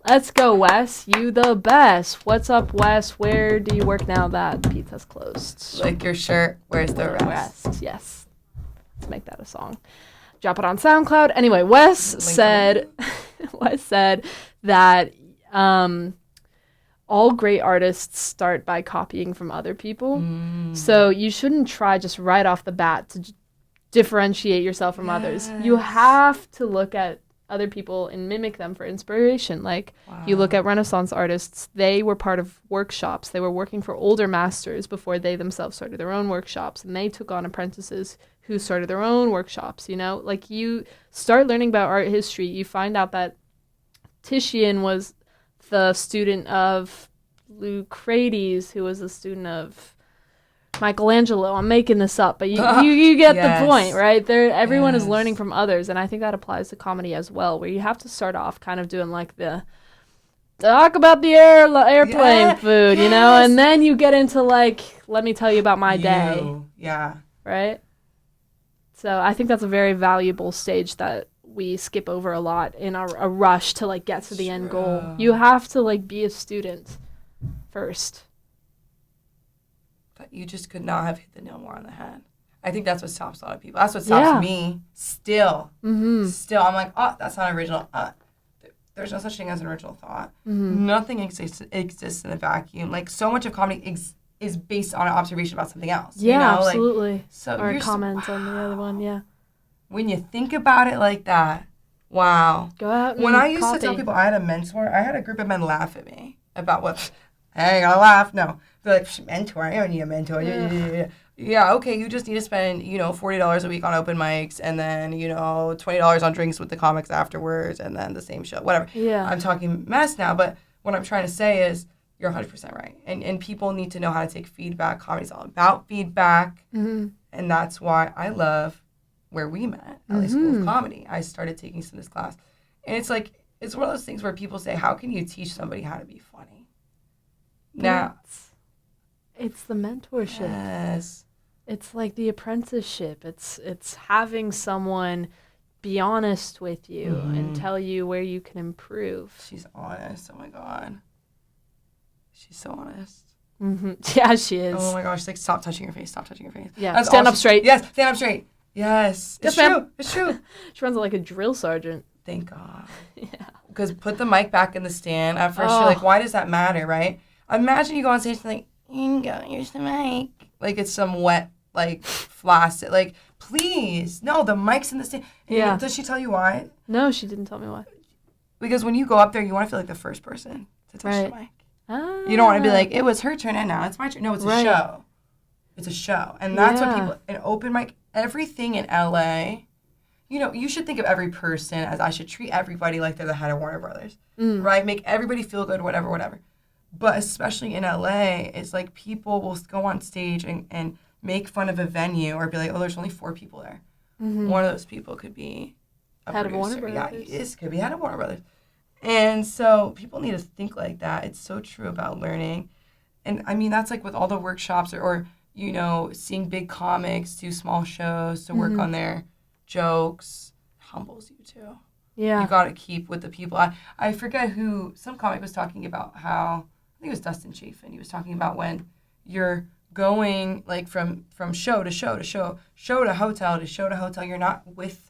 Let's go, Wes. You the best. What's up, Wes? Where do you work now that pizza's closed? Like your shirt, where's the rest? Yes. Let's make that a song. Drop it on SoundCloud. Anyway, Wes said that all great artists start by copying from other people. So you shouldn't try just right off the bat to differentiate yourself from others. You have to look at other people and mimic them for inspiration. Like, you look at Renaissance artists, they were part of workshops. They were working for older masters before they themselves started their own workshops, and they took on apprentices who started their own workshops, Like, you start learning about art history, you find out that Titian was the student of Lucretius, who was a student of Michelangelo. I'm making this up, but you get the point, right? Everyone is learning from others, and I think that applies to comedy as well, where you have to start off kind of doing like the talk about the airplane food, and then you get into like, let me tell you about my day. Yeah. Right? So I think that's a very valuable stage that we skip over a lot in a rush to like get to the end goal. You have to like be a student first. You just could not have hit the nail more on the head. I think that's what stops a lot of people. That's what stops me still. Still, I'm like, oh, that's not original. There's no such thing as an original thought. Nothing exists in a vacuum. Like, so much of comedy is based on an observation about something else. Yeah, absolutely. Like, so or a comment on the other one, yeah. When you think about it like that, wow. Go out and When I used to tell people I had a mentor, I had a group of men laugh at me about what, I ain't gonna laugh, no. They're like, mentor, I don't need a mentor. Yeah, okay, you just need to spend, $40 a week on open mics and then, $20 on drinks with the comics afterwards and then the same show, whatever. Yeah. I'm talking mess now, but what I'm trying to say is you're 100% right. And people need to know how to take feedback. Comedy's all about feedback. And that's why I love where we met, LA School of Comedy. I started taking this class. And it's like, it's one of those things where people say, how can you teach somebody how to be funny? Now, it's the mentorship. Yes. It's like the apprenticeship. It's having someone be honest with you and tell you where you can improve. She's honest. Oh my God. She's so honest. Yeah, she is. Oh my gosh. Like, stop touching your face. Stop touching your face. Yeah. Stand up straight. Yes. Stand up straight. Yes. It's true. It's true. She runs like a drill sergeant. Thank God. Yeah. Because put the mic back in the stand. At first, you're like, why does that matter, right? Imagine you go on stage and like, here's the mic. Like, it's some wet, like, flaccid. Like, please. No, the mic's in the stand. Yeah. Does she tell you why? No, she didn't tell me why. Because when you go up there, you want to feel like the first person to touch the mic. Ah. You don't want to be like, it was her turn and now it's my turn. No, it's a show. It's a show. And that's what people, an open mic, everything in LA, you should think of every person as I should treat everybody like they're the head of Warner Brothers, right? Make everybody feel good, whatever. But especially in LA, it's like people will go on stage and make fun of a venue or be like, oh, there's only 4 people there. One of those people could be a head producer. of Warner Brothers. Yeah, it could be head of Warner Brothers. And so people need to think like that. It's so true about learning. And I mean, that's like with all the workshops or seeing big comics do small shows to work on their jokes. It humbles you too. Yeah. You got to keep with the people. I forget who, some comic was talking about how, I think it was Dustin Chafin. He was talking about when you're going like from show to show to show to hotel to show to hotel, you're not with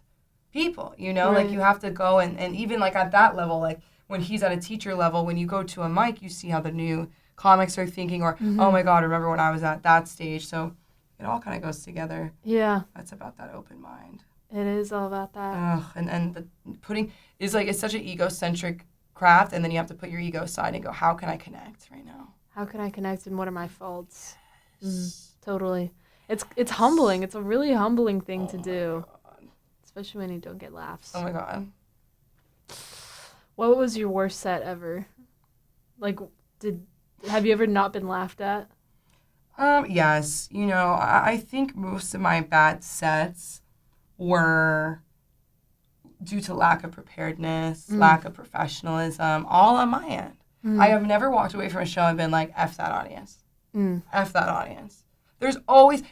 people, like you have to go and even like at that level, like when he's at a teacher level, when you go to a mic, you see how the new comics are thinking or, oh my God, remember when I was at that stage. So it all kind of goes together. Yeah. That's about that open mind. It is all about that. Ugh, and the putting is like, it's such an egocentric craft, and then you have to put your ego aside and go, how can I connect right now? How can I connect and what are my faults? Totally. It's humbling. It's a really humbling thing to do. Especially when you don't get laughs. Oh my God. What was your worst set ever? Like, have you ever not been laughed at? Yes. You know, I think most of my bad sets were due to lack of preparedness, lack of professionalism, all on my end. I have never walked away from a show and been like, F that audience. F that audience. There's always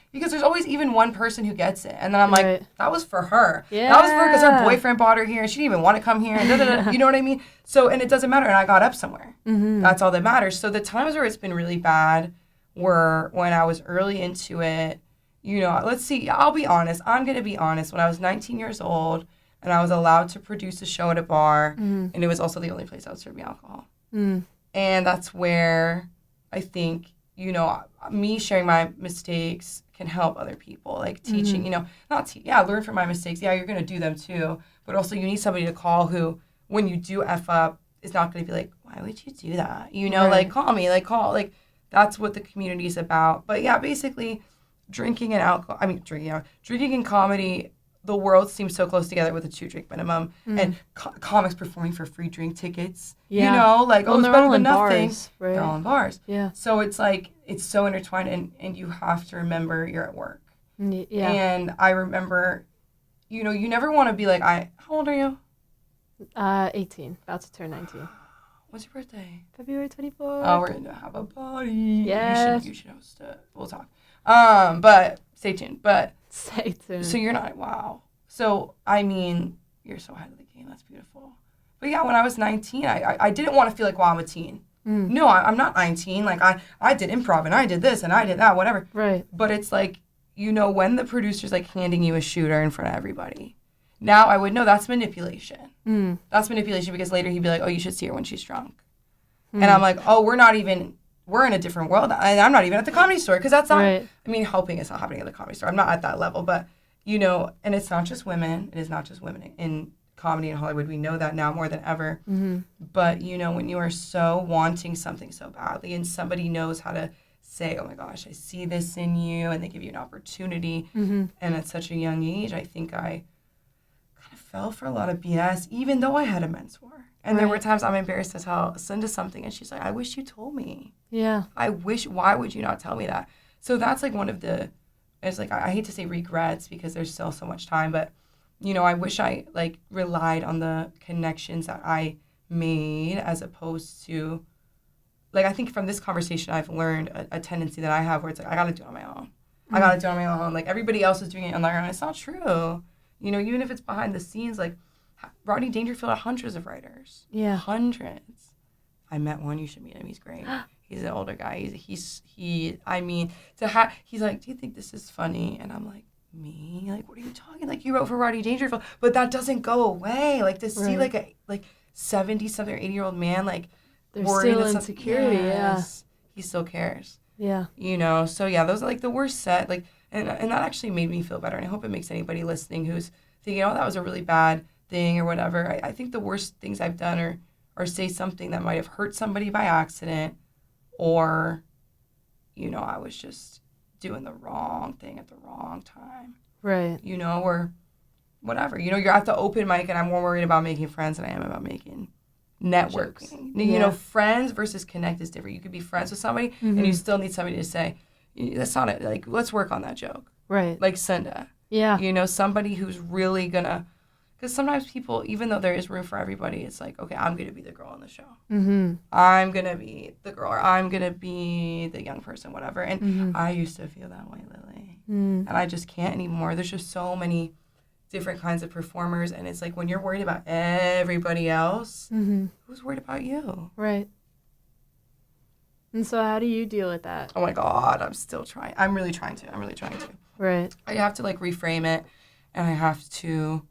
even one person who gets it. And then I'm like, that was for her. Yeah. That was for her because her boyfriend brought her here and she didn't even want to come here. And da-da-da. You know what I mean? So, and it doesn't matter. And I got up somewhere. That's all that matters. So the times where it's been really bad were when I was early into it. You know, let's see. I'll be honest. I'm going to be honest. When I was 19 years old and I was allowed to produce a show at a bar, and it was also the only place that would serve me alcohol. And that's where I think, you know, me sharing my mistakes can help other people. Like teaching, you know, learn from my mistakes. Yeah, you're going to do them too. But also you need somebody to call who, when you do F up, is not going to be like, why would you do that? You know, like, call me, like, that's what the community is about. But yeah, basically drinking and comedy, the world seems so close together with a 2-drink minimum, and comics performing for free drink tickets. You know, like, it's better than nothing. Bars, right? They're all in bars. Yeah. So it's like, it's so intertwined, and you have to remember you're at work. Yeah. And I remember, you know, you never want to be like, how old are you? 18, about to turn 19. What's your birthday? February 24th. Oh, we're gonna have a party. Yes. You should host it. We'll talk. But stay tuned. Stay tuned. So you're not, wow. So, I mean, you're so ahead of the game. That's beautiful. But yeah, when I was 19, I didn't want to feel like, wow, I'm a teen. No, I'm not 19. Like, I did improv, and I did this, and I did that, whatever. Right. But it's like, you know, when the producer's, like, handing you a shooter in front of everybody, now I would know that's manipulation. That's manipulation, because later he'd be like, oh, you should see her when she's drunk. And I'm like, oh, we're in a different world. And I'm not even at the Comedy Store, because that's not, I mean, helping is not happening at the Comedy Store. I'm not at that level, but, you know, and it's not just women. It is not just women in comedy in Hollywood. We know that now more than ever. But, you know, when you are so wanting something so badly and somebody knows how to say, oh my gosh, I see this in you, and they give you an opportunity, and at such a young age, I think I kind of fell for a lot of BS, even though I had a mentor. And there were times I'm embarrassed to tell Cinda something, and she's like, I wish you told me. Yeah. Why would you not tell me that? So that's like one of the, it's like, I hate to say regrets because there's still so much time, but, you know, I wish I, like, relied on the connections that I made as opposed to, like, I think from this conversation I've learned a tendency that I have where it's like, I got to do it on my own. I got to do it on my own. Like, everybody else is doing it on their own. It's not true. You know, even if it's behind the scenes, like, Rodney Dangerfield had hundreds of writers. Yeah. Hundreds. I met one. You should meet him. He's great. He's an older guy. He's like, do you think this is funny? And I'm like, me? Like, what are you talking? Like, you wrote for Rodney Dangerfield. But that doesn't go away. Like, to see, like, a 70-something or 80-year-old man, like, there's still insecurity, he still cares. Yeah. You know? So, yeah, those are, like, the worst set. Like, and that actually made me feel better. And I hope it makes anybody listening who's thinking, oh, that was a really bad thing or whatever. I think the worst things I've done are say something that might have hurt somebody by accident, or, you know, I was just doing the wrong thing at the wrong time. Right. You know, or whatever. You know, you're at the open mic and I'm more worried about making friends than I am about making networking. You know, friends versus connect is different. You could be friends with somebody and you still need somebody to say, that's not it. Like, let's work on that joke. Right. Like Cinda. Yeah. You know, somebody who's really gonna, because sometimes people, even though there is room for everybody, it's like, okay, I'm going to be the girl on the show. I'm going to be the girl, or I'm going to be the young person, whatever. And I used to feel that way, Lily. And I just can't anymore. There's just so many different kinds of performers. And it's like, when you're worried about everybody else, who's worried about you? Right. And so how do you deal with that? Oh, my God. I'm still trying. I'm really trying to. Right. I have to, like, reframe it. And I have to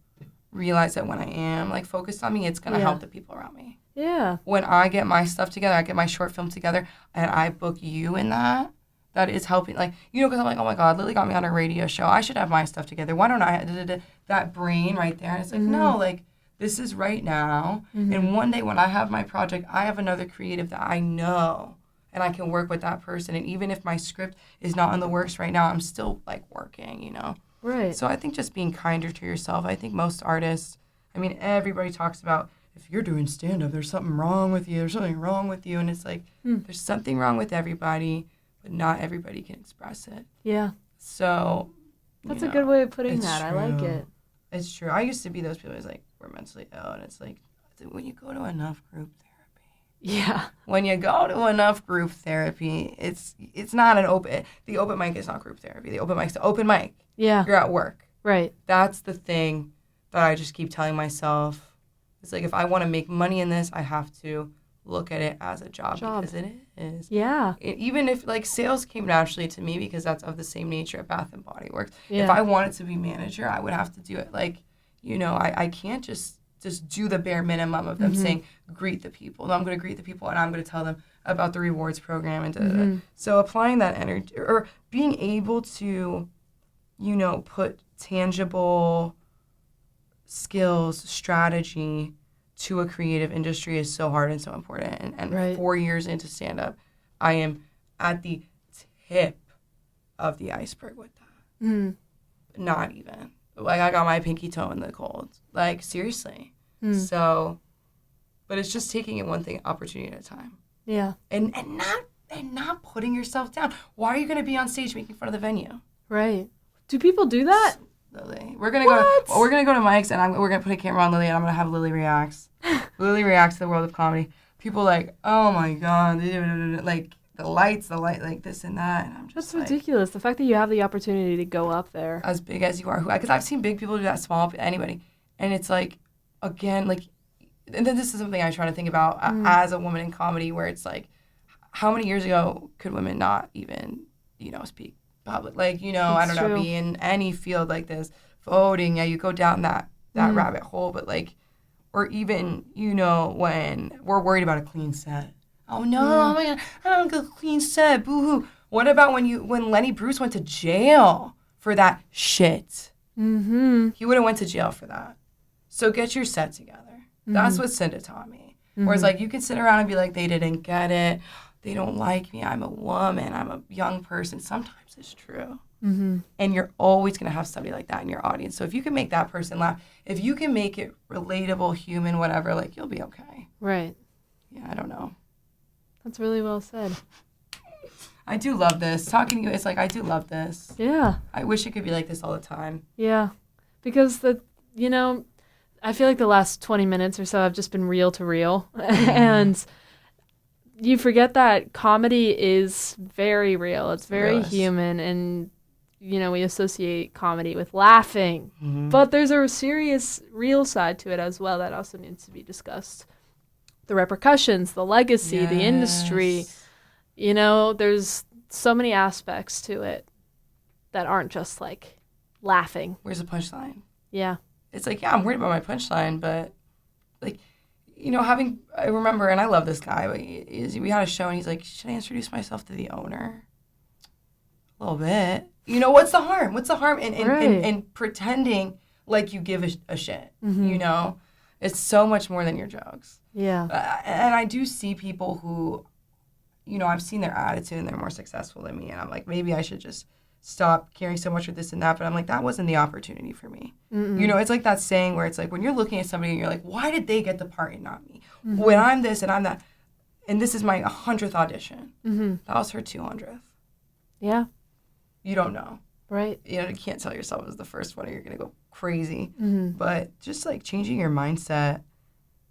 realize that when I am, like, focused on me, it's going to help the people around me. Yeah. When I get my stuff together, I get my short film together, and I book you in that, that is helping. Like, because I'm like, oh my God, Lily got me on a radio show. I should have my stuff together. Why don't I? That brain right there. And it's like, no, like, this is right now. And one day when I have my project, I have another creative that I know and I can work with that person. And even if my script is not in the works right now, I'm still like working, Right. So I think just being kinder to yourself. I think most artists, everybody talks about if you're doing stand-up, there's something wrong with you. There's something wrong with you. And it's like, there's something wrong with everybody, but not everybody can express it. Yeah. So, that's a good way of putting that. True. I like it. It's true. I used to be those people who's like, we're mentally ill. And it's like, when you go to enough group therapy. Yeah. When you go to enough group therapy, it's not the open mic is not group therapy. The open mic's the open mic. Yeah. You're at work. Right. That's the thing that I just keep telling myself. It's like, if I want to make money in this, I have to look at it as a job. Because it is. Yeah. Even if, like, sales came naturally to me because that's of the same nature at Bath & Body Works. Yeah. If I wanted to be manager, I would have to do it. Like, I can't just do the bare minimum of them saying, greet the people. No, I'm going to greet the people, and I'm going to tell them about the rewards program. And So applying that energy, or being able to, put tangible skills, strategy to a creative industry is so hard and so important. And right. 4 years into stand-up, I am at the tip of the iceberg with that. Not even. Like, I got my pinky toe in the cold. Like, seriously. So, but it's just taking it one thing, opportunity at a time. Yeah. And not putting yourself down. Why are you going to be on stage making fun of the venue? Right. Do people do that? Lily. We're gonna go to Mike's, and we're gonna put a camera on Lily, and I'm gonna have Lily reacts. Lily reacts to the world of comedy. People like, oh my God, like the light, like this and that, and I'm just That's ridiculous. The fact that you have the opportunity to go up there, as big as you are, because I've seen big people do that, small, anybody, and it's like, again, like, and then this is something I try to think about as a woman in comedy, where it's like, how many years ago could women not even, speak public, like, I don't know, be in any field like this, voting, you go down that rabbit hole, but like, or even, when we're worried about a clean set. Oh no, oh my God, I don't get a clean set, boo-hoo. What about when Lenny Bruce went to jail for that shit? He would have went to jail for that. So get your set together. That's what Cinda taught me. Whereas, like, you can sit around and be like, they didn't get it, they don't like me, I'm a woman, I'm a young person. Sometimes it's true. And you're always going to have somebody like that in your audience. So if you can make that person laugh, if you can make it relatable, human, whatever, like, you'll be okay. Right. Yeah, I don't know. That's really well said. I do love this. Talking to you, it's like, I do love this. Yeah. I wish it could be like this all the time. Yeah. Because I feel like the last 20 minutes or so have just been reel to reel. And you forget that comedy is very real. It's very human. And, we associate comedy with laughing. But there's a serious, real side to it as well that also needs to be discussed. The repercussions, the legacy, the industry. There's so many aspects to it that aren't just like laughing. Where's the punchline? Yeah. It's like, yeah, I'm worried about my punchline, but like, I remember, and I love this guy, but we had a show and he's like, should I introduce myself to the owner? A little bit. What's the harm? What's the harm in pretending like you give a shit? It's so much more than your jokes. Yeah. And I do see people who, I've seen their attitude and they're more successful than me. And I'm like, maybe I should just stop caring so much with this and that. But I'm like, that wasn't the opportunity for me. It's like that saying where it's like, when you're looking at somebody and you're like, why did they get the part and not me? When I'm this and I'm that, and this is my 100th audition. That was her 200th. Yeah. You don't know. Right. You can't tell yourself it was the first one or you're going to go crazy. But just like changing your mindset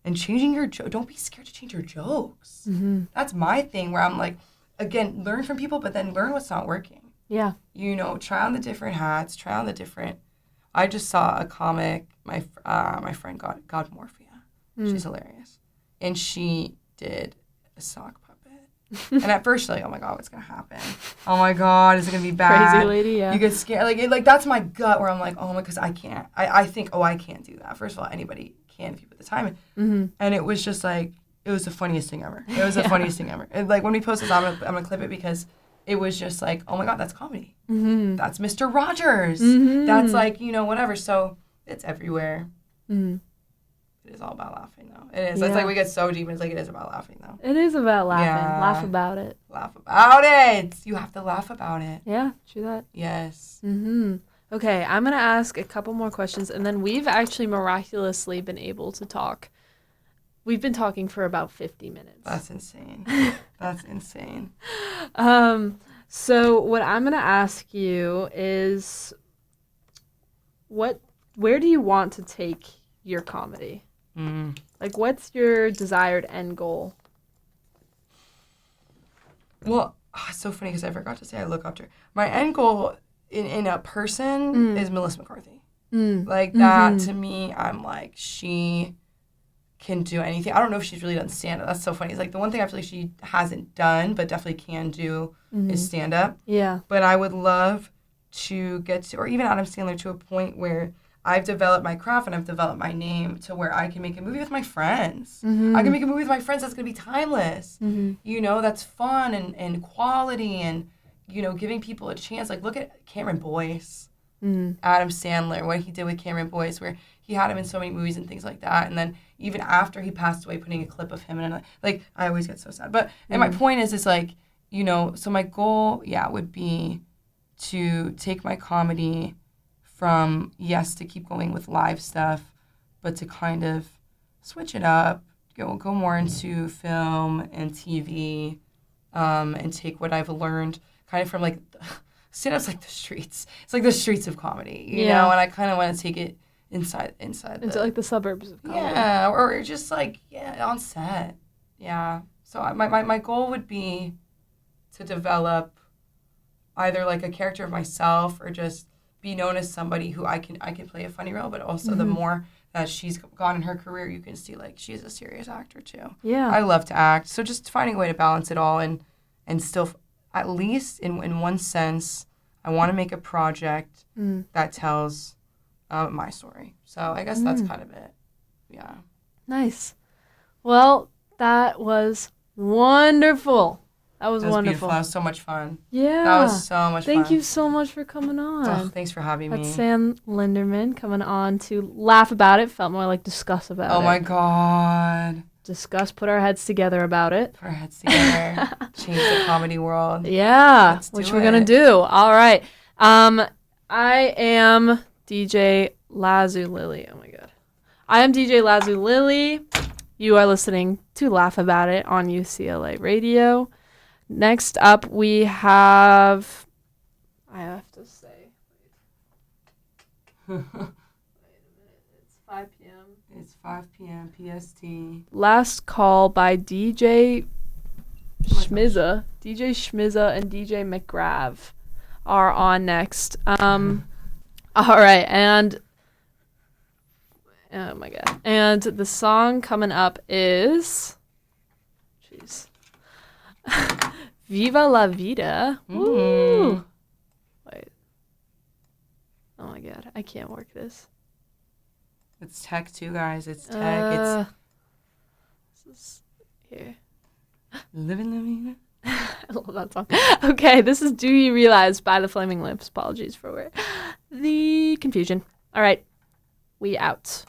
and changing your don't be scared to change your jokes. That's my thing where I'm like, again, learn from people, but then learn what's not working. Yeah. Try on the different hats, try on the different. I just saw a comic, my friend God Morphia. She's hilarious. And she did a sock puppet. And at first you're like, oh my God, what's going to happen? Oh my God, is it going to be bad? Crazy lady, yeah. You get scared. Like that's my gut where I'm like, oh my, because I can't. I think, I can't do that. First of all, anybody can if you put the time in. And it was just like, it was the funniest thing ever. It was the funniest thing ever. And like when we post this, I'm gonna clip it because it was just like, oh my God, that's comedy. Mm-hmm. That's Mr. Rogers. Mm-hmm. That's like, whatever. So it's everywhere. Mm-hmm. It is all about laughing, though. It is. Yeah. It's like we get so deep. It's like it is about laughing, though. It is about laughing. Yeah. Laugh about it. Laugh about it. You have to laugh about it. Yeah, true that. Yes. Mm-hmm. Okay, I'm going to ask a couple more questions, and then we've actually miraculously been able to talk. We've been talking for about 50 minutes. That's insane. That's insane. So what I'm going to ask you is, where do you want to take your comedy? Like, what's your desired end goal? Well, it's so funny because I forgot to say I look up to her. My end goal in a person is Melissa McCarthy. Like, that to me, I'm like, she can do anything. I don't know if she's really done stand-up. That's so funny. It's like the one thing I feel like she hasn't done but definitely can do is stand-up. Yeah. But I would love to get to, or even Adam Sandler, to a point where I've developed my craft and I've developed my name to where I can make a movie with my friends. I can make a movie with my friends that's going to be timeless. That's fun and quality and, giving people a chance. Like, look at Cameron Boyce, Adam Sandler, what he did with Cameron Boyce, where he had him in so many movies and things like that. And then even after he passed away, putting a clip of him and like, I always get so sad. But, and my point is like, so my goal, would be to take my comedy from, yes, to keep going with live stuff, but to kind of switch it up, go more into film and TV, and take what I've learned kind of from like, stand-up's like the streets. It's like the streets of comedy, you know, and I kind of want to take it inside into like the suburbs of comedy. Yeah, or just like, on set. Yeah. So my goal would be to develop either like a character of myself or just be known as somebody who I can play a funny role, but also the more that she's gone in her career, you can see like she's a serious actor too. Yeah. I love to act. So just finding a way to balance it all and still, at least in one sense, I want to make a project that tells my story. So I guess that's kind of it. Yeah. Nice. Well, that was wonderful. That was wonderful. Beautiful. That was so much fun. Yeah. That was so much fun. Thank you so much for coming on. Oh, thanks for having me. That's Sam Linderman coming on to laugh about it. Felt more like discuss about it. Oh my God. Discuss, put our heads together about it. Put our heads together. Change the comedy world. Yeah, which we're going to do. All right. I am DJ Lazu Lily. Oh my God. I am DJ Lazu Lily. You are listening to Laugh About It on UCLA Radio. Next up, we have... I have to say... Wait a minute. It's 5 p.m. It's 5 p.m. PST. Last call by DJ Schmizza. DJ Schmizza and DJ McGrav are on next. All right, and... Oh my God. And the song coming up is... Jeez. Viva la Vida. Woo. Wait. Oh my God. I can't work this. It's tech too, guys. It's tech. This is here. Living La Vida. I love that song. Okay, this is Do You Realize by the Flaming Lips. Apologies for the confusion. All right. We out.